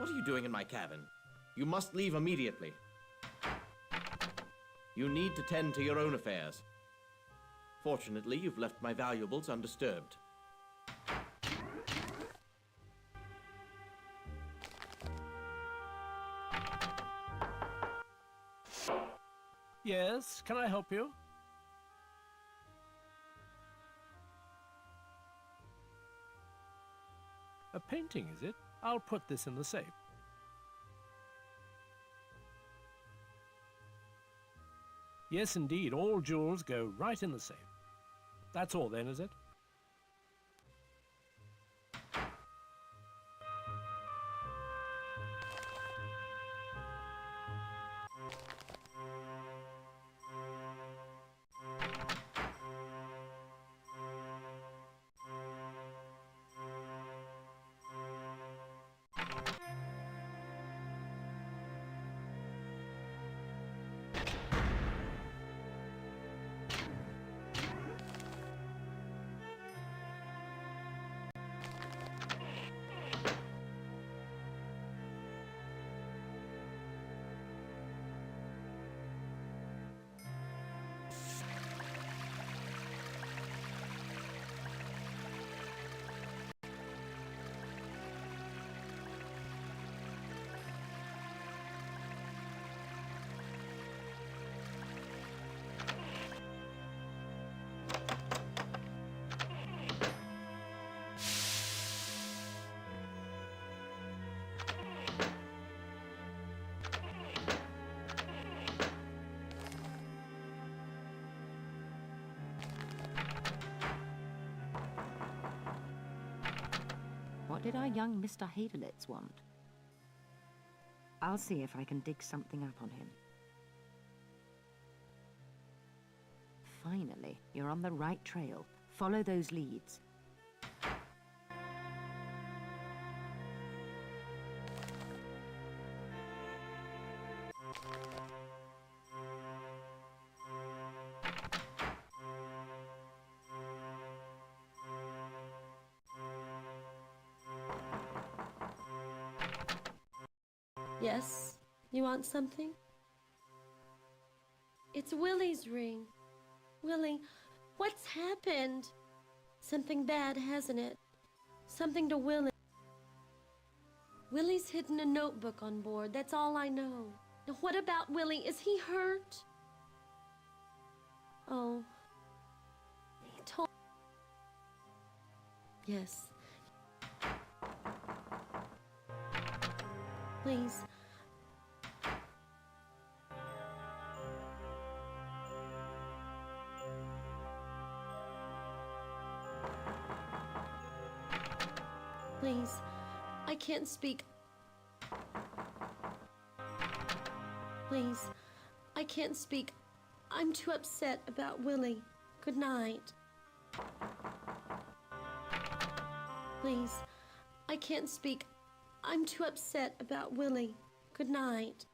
What are you doing in my cabin? You must leave immediately. You need to tend to your own affairs. Fortunately, you've left my valuables undisturbed. Yes, can I help you? A painting, is it? I'll put this in the safe. Yes, indeed, all jewels go right in the safe. That's all then, is it? What did our young Mr. Hadelitz want? I'll see if I can dig something up on him. Finally, you're on the right trail. Follow those leads. Yes? You want something? It's Willie's ring. Willie, what's happened? Something bad, hasn't it? Something to Willie. Willie's hidden a notebook on board, that's all I know. Now what about Willie? Is he hurt? Oh. He told... Yes. Please. Please. I can't speak. Please. I can't speak. I'm too upset about Willie. Good night. Please. I can't speak. I'm too upset about Willie. Good night.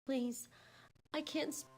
Please. I can't speak.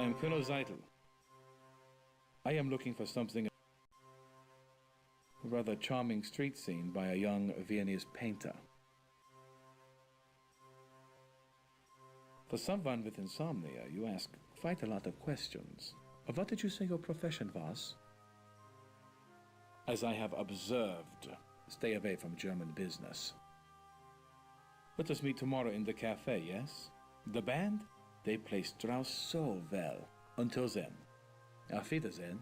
I am Colonel Zeitel. I am looking for something. A rather charming street scene by a young Viennese painter. For someone with insomnia, you ask quite a lot of questions. What did you say your profession was? As I have observed, stay away from German business. Let us meet tomorrow in the cafe, yes? The band? They play Strauss so well. Until then. Auf Wiedersehen.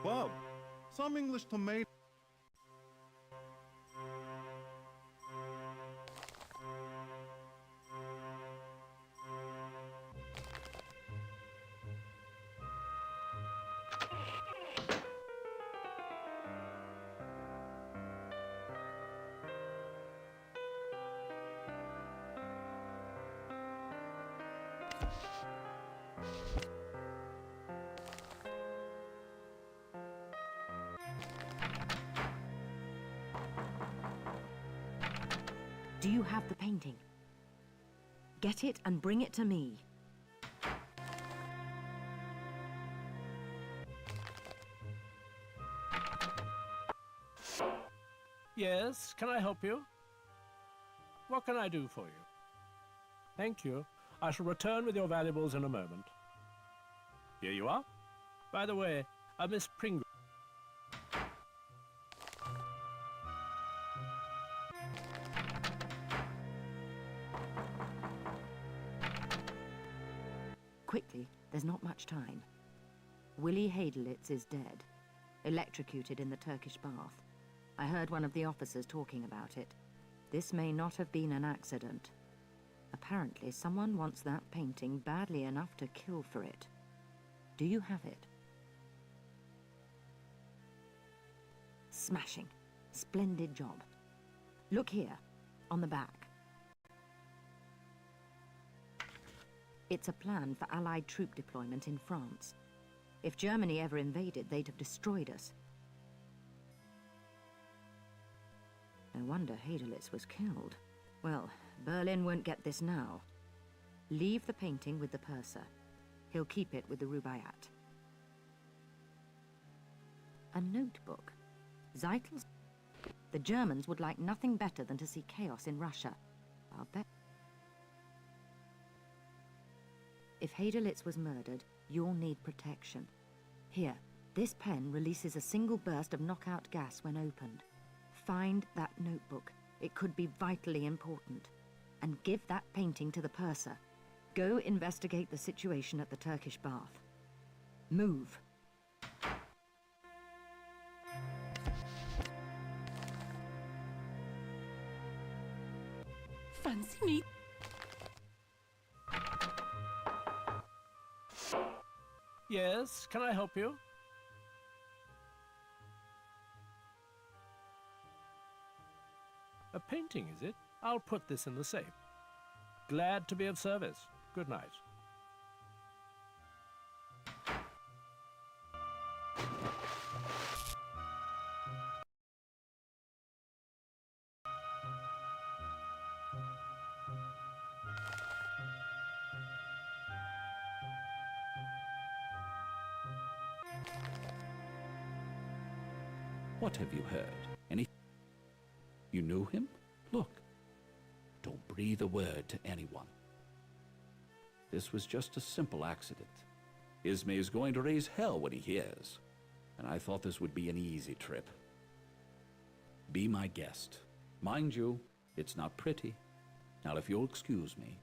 Bob, some English tomato. Do you have the painting? Get it and bring it to me. Yes, can I help you? What can I do for you? Thank you. I shall return with your valuables in a moment. Here you are. By the way, Miss Pringle. Quickly, there's not much time. Willie Hadelitz is dead, electrocuted in the Turkish bath. I heard one of the officers talking about it. This may not have been an accident. Apparently, someone wants that painting badly enough to kill for it. Do you have it? Smashing. Splendid job. Look here, on the back. It's a plan for Allied troop deployment in France. If Germany ever invaded, they'd have destroyed us. No wonder Hadelitz was killed. Well, Berlin won't get this now. Leave the painting with the purser. He'll keep it with the Rubaiyat. A notebook. Zeitel's... The Germans would like nothing better than to see chaos in Russia. I'll bet... If Hadelitz was murdered, you'll need protection. Here, this pen releases a single burst of knockout gas when opened. Find that notebook. It could be vitally important. And give that painting to the purser. Go investigate the situation at the Turkish bath. Move. Fancy me. Yes, can I help you? A painting, is it? I'll put this in the safe. Glad to be of service. Good night. What have you heard? Any? You knew him? Look. Don't breathe a word to anyone. This was just a simple accident. Ismay is going to raise hell when he hears. And I thought this would be an easy trip. Be my guest. Mind you, it's not pretty. Now, if you'll excuse me.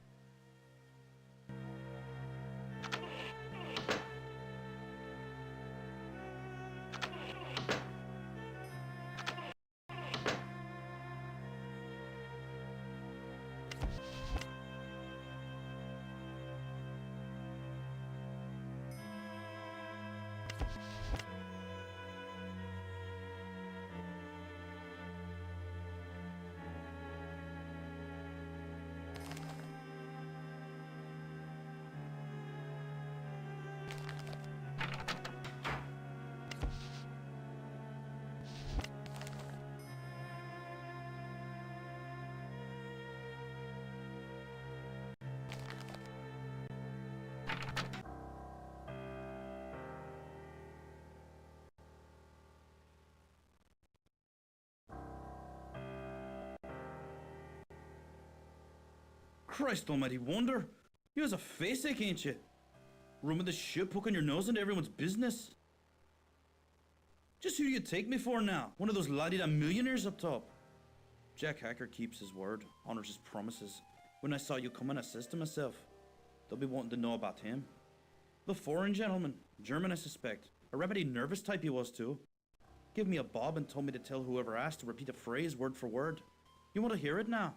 Christ almighty wonder! You has a face ache, ain't you? Running the ship, poking your nose into everyone's business. Just who do you take me for now? One of those la-di-da millionaires up top? Jack Hacker keeps his word, honors his promises. When I saw you coming, I says to myself, they'll be wanting to know about him. The foreign gentleman, German I suspect. A remedy nervous type he was too. Give me a bob and told me to tell whoever asked to repeat a phrase word for word. You want to hear it now?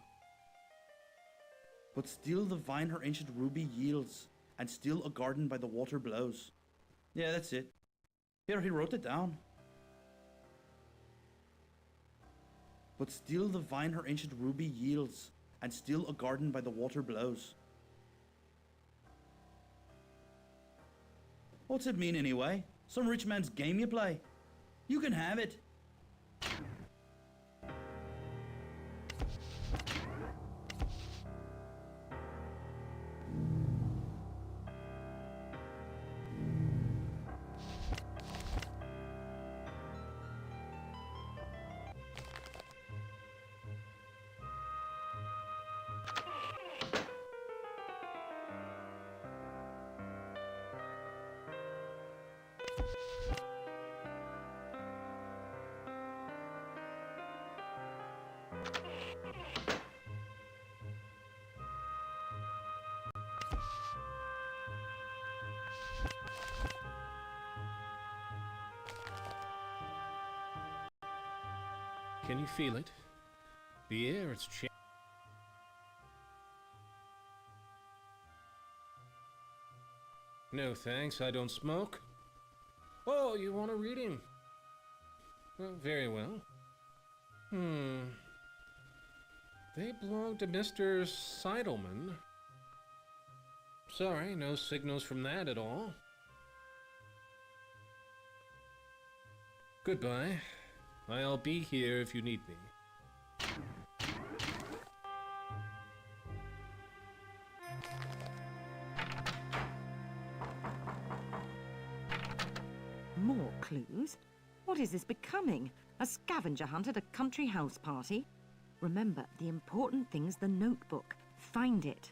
But still the vine her ancient ruby yields, and still a garden by the water blows. Yeah, that's it. Here, he wrote it down. But still the vine her ancient ruby yields, and still a garden by the water blows. What's it mean anyway? Some rich man's game you play? You can have it. Can you feel it? The air is changing. No thanks, I don't smoke. Oh, you want a reading? Well, very well. They belong to Mr. Seidelman. Sorry, no signals from that at all. Goodbye. I'll be here if you need me. More clues? What is this becoming? A scavenger hunt at a country house party? Remember, the important thing's the notebook. Find it.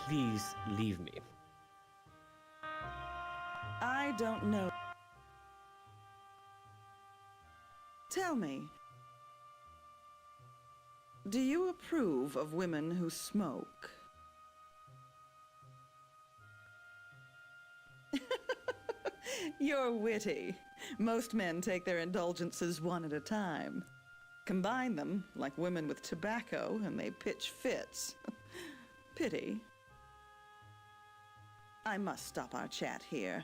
Please leave me. I don't know. Tell me, do you approve of women who smoke? You're witty. Most men take their indulgences one at a time. Combine them, like women with tobacco, and they pitch fits. Pity. I must stop our chat here.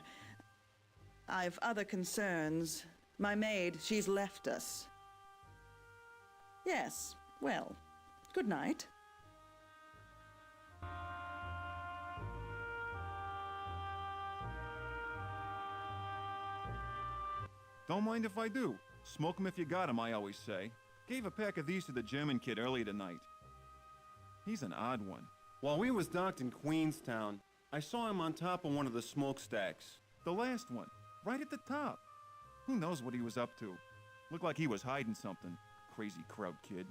I've other concerns. My maid, she's left us. Yes, well, good night. Don't mind if I do. Smoke 'em if you got 'em, I always say. Gave a pack of these to the German kid early tonight. He's an odd one. While we was docked in Queenstown, I saw him on top of one of the smokestacks. The last one, right at the top. Who knows what he was up to? Looked like he was hiding something. Crazy crowd kid.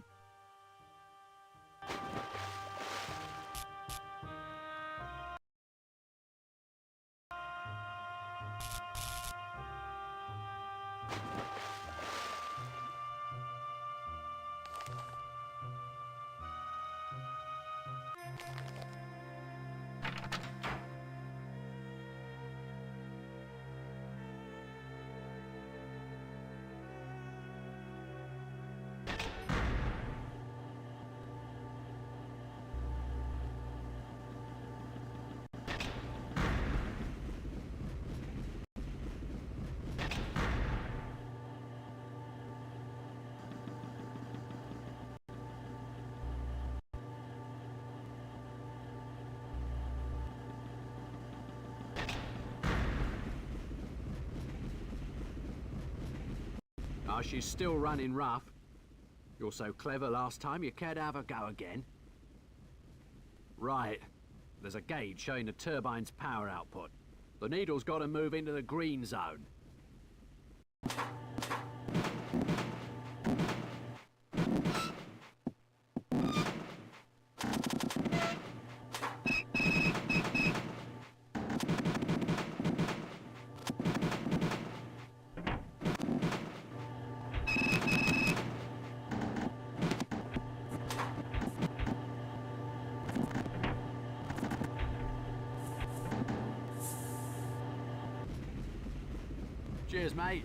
Oh, she's still running rough. You're so clever last time, you care to have a go again? Right. There's a gauge showing the turbine's power output. The needle's got to move into the green zone. Cheers, mate.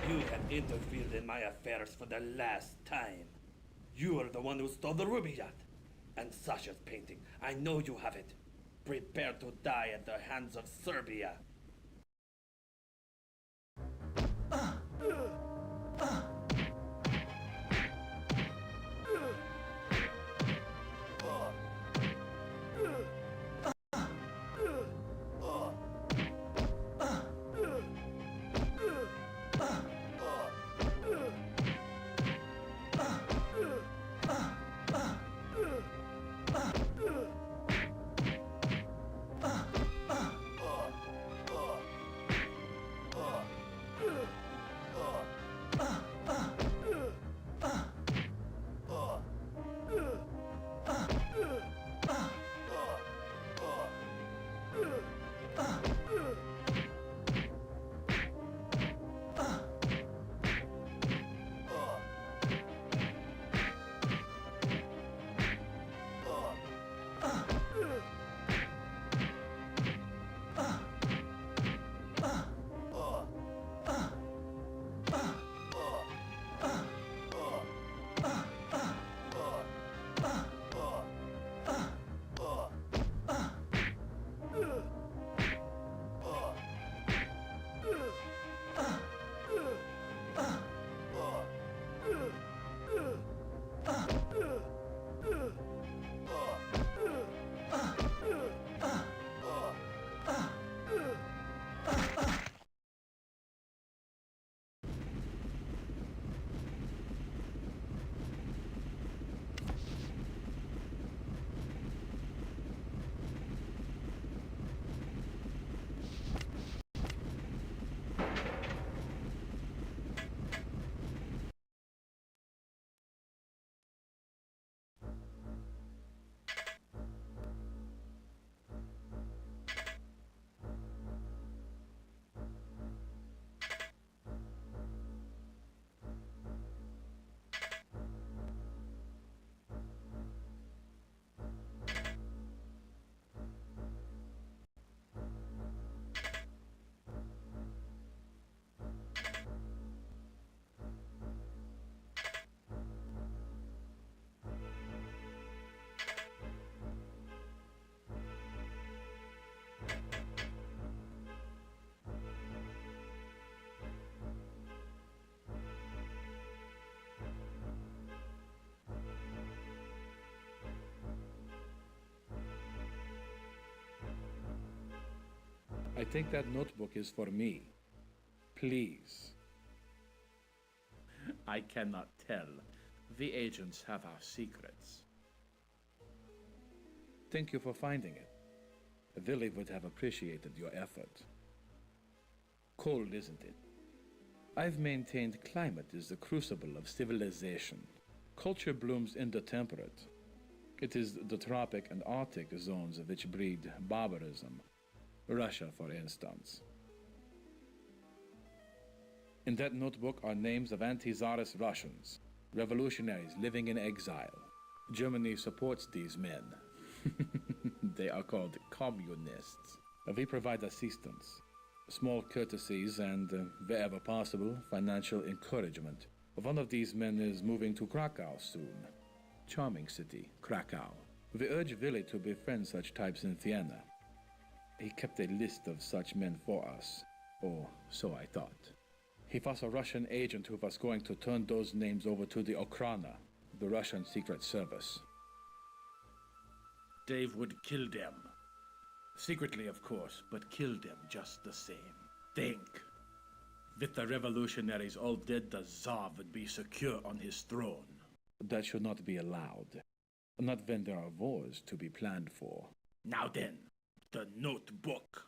You have interfered in my affairs for the last time. You are the one who stole the ruby yacht. And Sasha's painting. I know you have it. Prepare to die at the hands of Serbia. I think that notebook is for me. Please. I cannot tell. The agents have our secrets. Thank you for finding it. Willie would have appreciated your effort. Cold, isn't it? I've maintained climate is the crucible of civilization. Culture blooms in the temperate. It is the tropic and Arctic zones which breed barbarism. Russia, for instance. In that notebook are names of anti-Tsarist Russians, revolutionaries living in exile. Germany supports these men. They are called communists. We provide assistance, small courtesies, and, wherever possible, financial encouragement. One of these men is moving to Krakow soon. Charming city, Krakow. We urge Willie to befriend such types in Vienna. He kept a list of such men for us, or so I thought. He was a Russian agent who was going to turn those names over to the Okhrana, the Russian Secret Service. Dave would kill them. Secretly, of course, but kill them just the same. Think. With the revolutionaries all dead, the Tsar would be secure on his throne. That should not be allowed. Not when there are wars to be planned for. Now then, the notebook.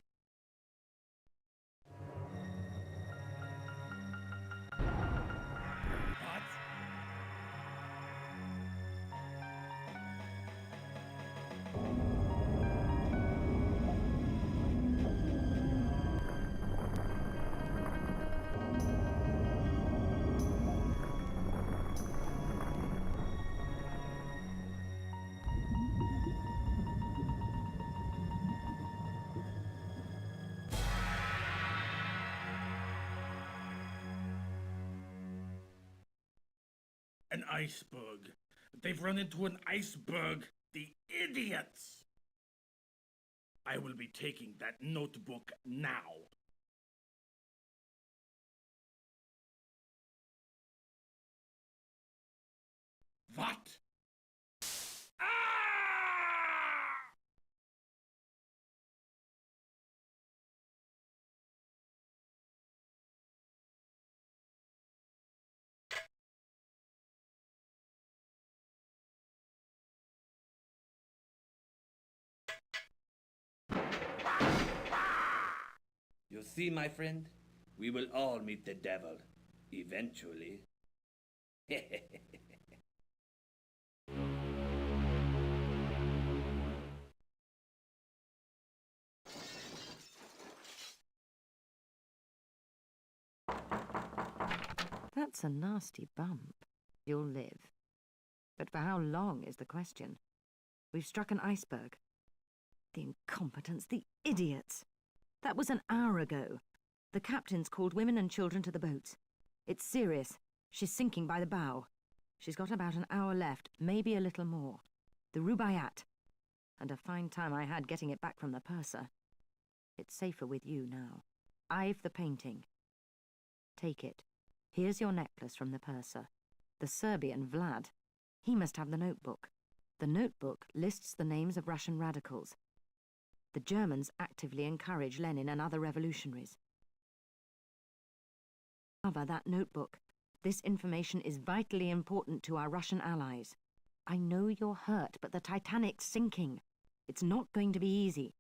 An iceberg. They've run into an iceberg. The idiots! I will be taking that notebook now. What? You see, my friend, we will all meet the devil, eventually. That's a nasty bump. You'll live. But for how long is the question? We've struck an iceberg. The incompetents, the idiots! That was an hour ago. The captain's called women and children to the boats. It's serious. She's sinking by the bow. She's got about an hour left, maybe a little more. The Rubaiyat. And a fine time I had getting it back from the purser. It's safer with you now. I've the painting. Take it. Here's your necklace from the purser. The Serbian Vlad. He must have the notebook. The notebook lists the names of Russian radicals. The Germans actively encourage Lenin and other revolutionaries. Cover that notebook. This information is vitally important to our Russian allies. I know you're hurt, but the Titanic's sinking. It's not going to be easy.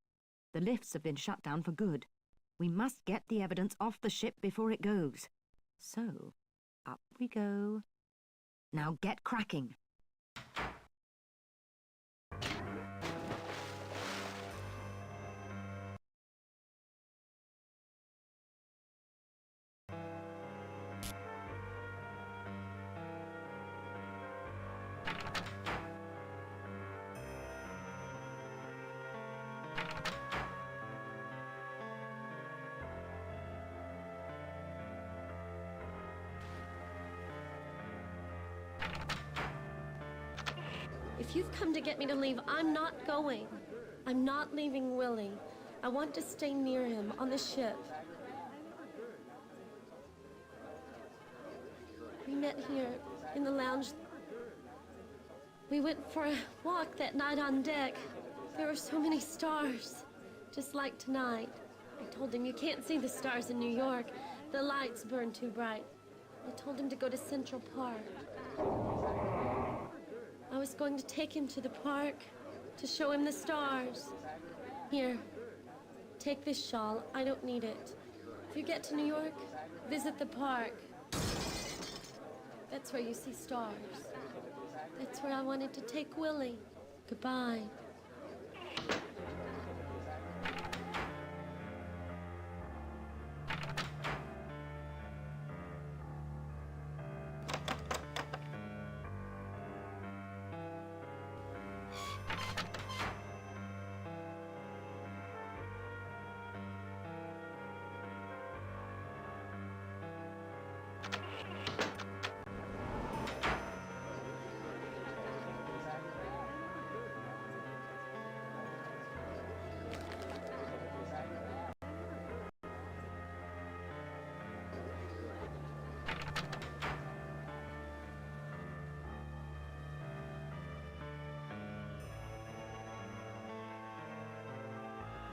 The lifts have been shut down for good. We must get the evidence off the ship before it goes. So, up we go. Now get cracking. If you've come to get me to leave, I'm not going. I'm not leaving Willie. I want to stay near him on the ship. We met here in the lounge. We went for a walk that night on deck. There were so many stars, just like tonight. I told him you can't see the stars in New York. The lights burn too bright. I told him to go to Central Park. I was going to take him to the park to show him the stars. Here, take this shawl. I don't need it. If you get to New York, visit the park. That's where you see stars. That's where I wanted to take Willie. Goodbye.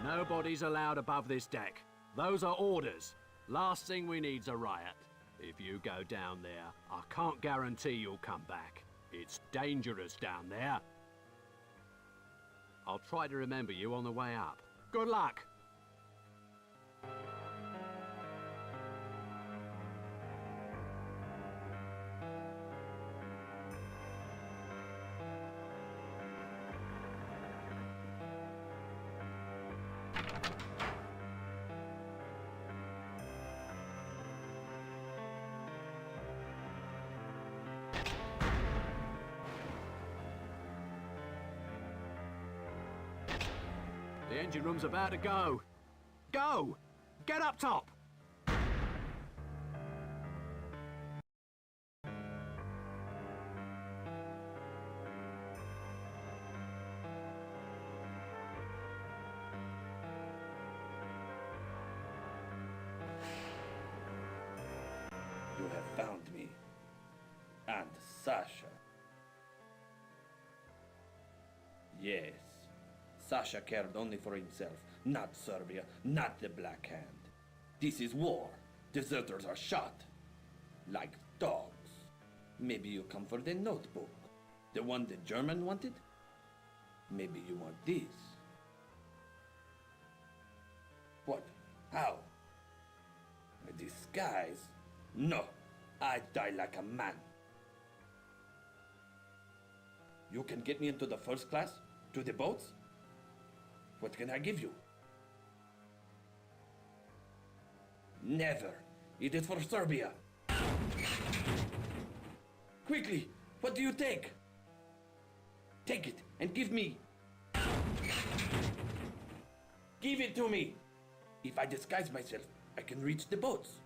Nobody's allowed above this deck. Those are orders. Last thing we need's a riot. If you go down there, I can't guarantee you'll come back. It's dangerous down there. I'll try to remember you on the way up. Good luck! The engine room's about to go. Go! Get up top! You have found me. And Sasha. Yes. Sasha cared only for himself, not Serbia, not the Black Hand. This is war. Deserters are shot. Like dogs. Maybe you come for the notebook. The one the German wanted? Maybe you want this. What? How? A disguise? No. I die like a man. You can get me into the first class? To the boats? What can I give you? Never. It is for Serbia. Quickly, what do you take? Take it and give me. Give it to me. If I disguise myself, I can reach the boats.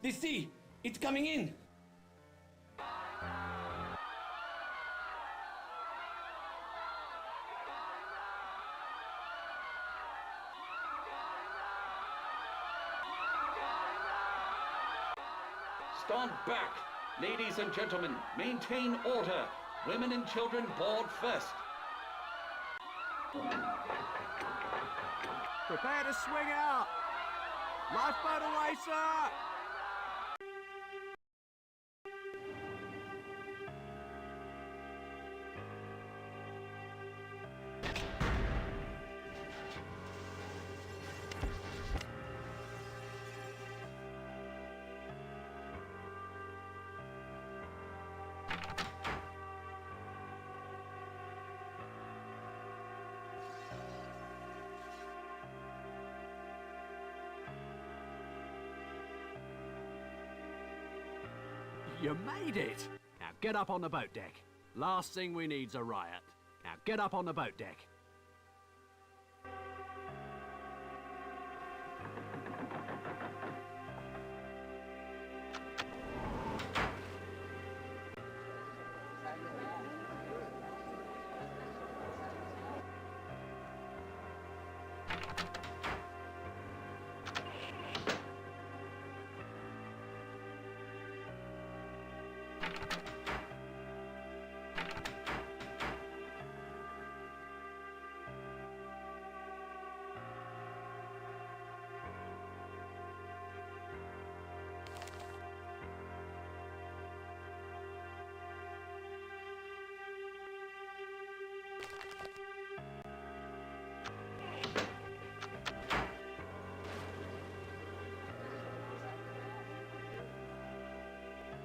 The sea, it's coming in. Stand back! Ladies and gentlemen, maintain order. Women and children board first. Prepare to swing out! Lifeboat away, sir! You made it! Now get up on the boat deck. Last thing we need's a riot. Now get up on the boat deck.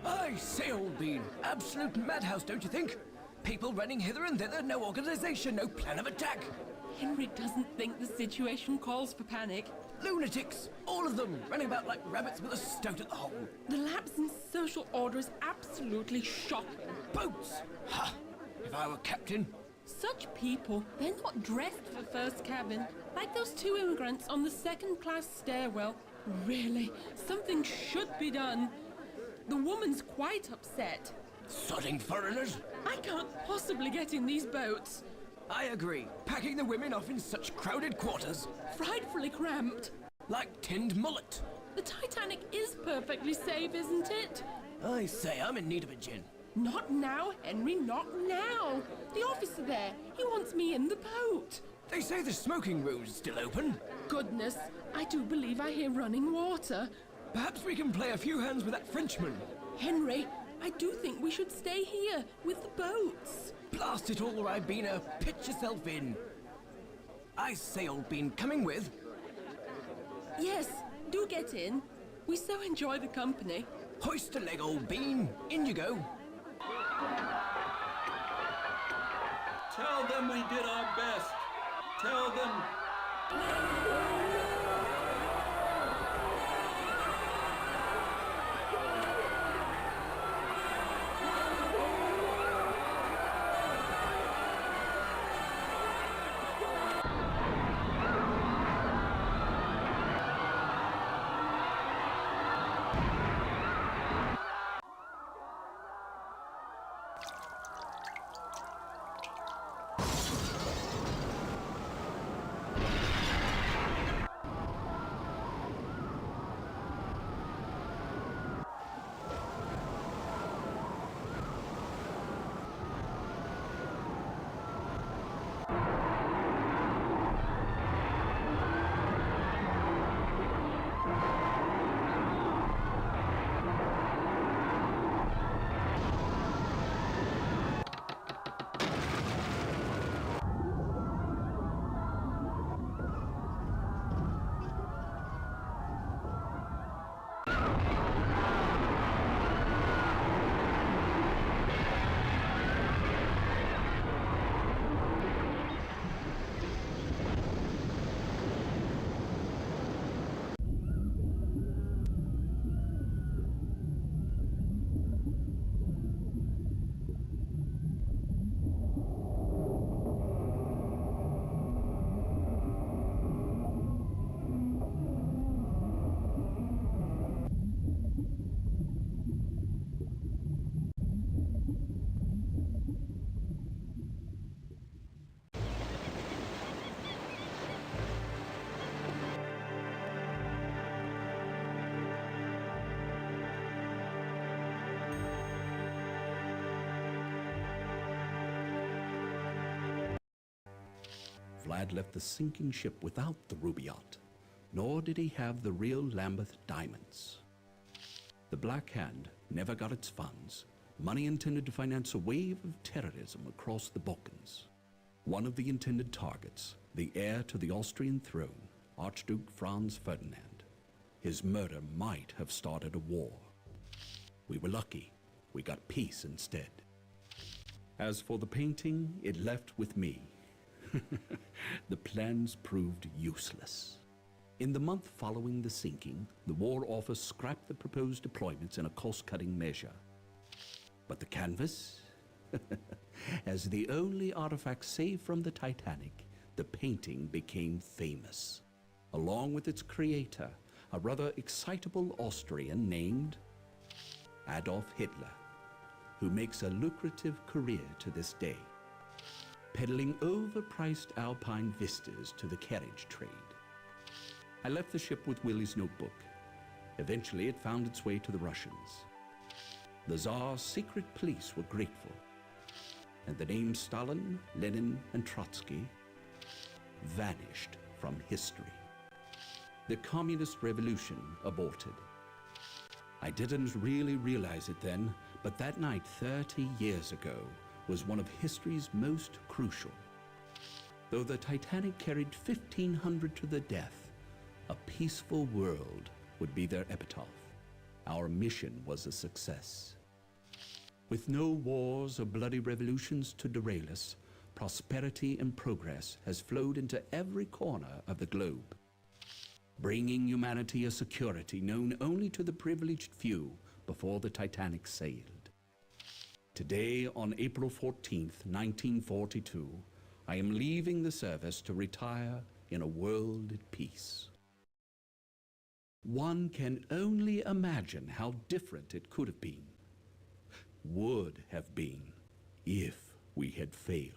I say, old bean, absolute madhouse, don't you think? People running hither and thither, no organization, no plan of attack. Henry doesn't think the situation calls for panic. Lunatics, all of them, running about like rabbits with a stoat at the hole. The lapse in social order is absolutely shocking. Boats! Ha! If I were captain. Such people, they're not dressed for first cabin. Like those two immigrants on the second-class stairwell. Really, something should be done. The woman's quite upset. Sodding foreigners! I can't possibly get in these boats. I agree. Packing the women off in such crowded quarters. Frightfully cramped. Like tinned mullet. The Titanic is perfectly safe, isn't it? I say, I'm in need of a gin. Not now, Henry, not now. The officer there, he wants me in the boat. They say the smoking room's still open. Goodness, I do believe I hear running water. Perhaps we can play a few hands with that Frenchman. Henry, I do think we should stay here with the boats. Blast it all, Ribena. Pitch yourself in. I say, old bean, coming with? Yes, do get in. We so enjoy the company. Hoist a leg, old bean. In you go. Tell them we did our best. Tell them... Vlad left the sinking ship without the ruby yacht, nor did he have the real Lambeth diamonds. The Black Hand never got its funds, money intended to finance a wave of terrorism across the Balkans. One of the intended targets, the heir to the Austrian throne, Archduke Franz Ferdinand. His murder might have started a war. We were lucky. We got peace instead. As for the painting, it left with me. The plans proved useless. In the month following the sinking, the War Office scrapped the proposed deployments in a cost-cutting measure. But the canvas? As the only artifact saved from the Titanic, the painting became famous. Along with its creator, a rather excitable Austrian named Adolf Hitler, who makes a lucrative career to this day, peddling overpriced alpine vistas to the carriage trade. I left the ship with Willie's notebook. Eventually, it found its way to the Russians. The Tsar's secret police were grateful, and the names Stalin, Lenin, and Trotsky vanished from history. The communist revolution aborted. I didn't really realize it then, but that night 30 years ago was one of history's most crucial. Though the Titanic carried 1,500 to the death, a peaceful world would be their epitaph. Our mission was a success. With no wars or bloody revolutions to derail us, prosperity and progress has flowed into every corner of the globe, bringing humanity a security known only to the privileged few before the Titanic sailed. Today, on April 14th, 1942, I am leaving the service to retire in a world at peace. One can only imagine how different it could have been, would have been, if we had failed.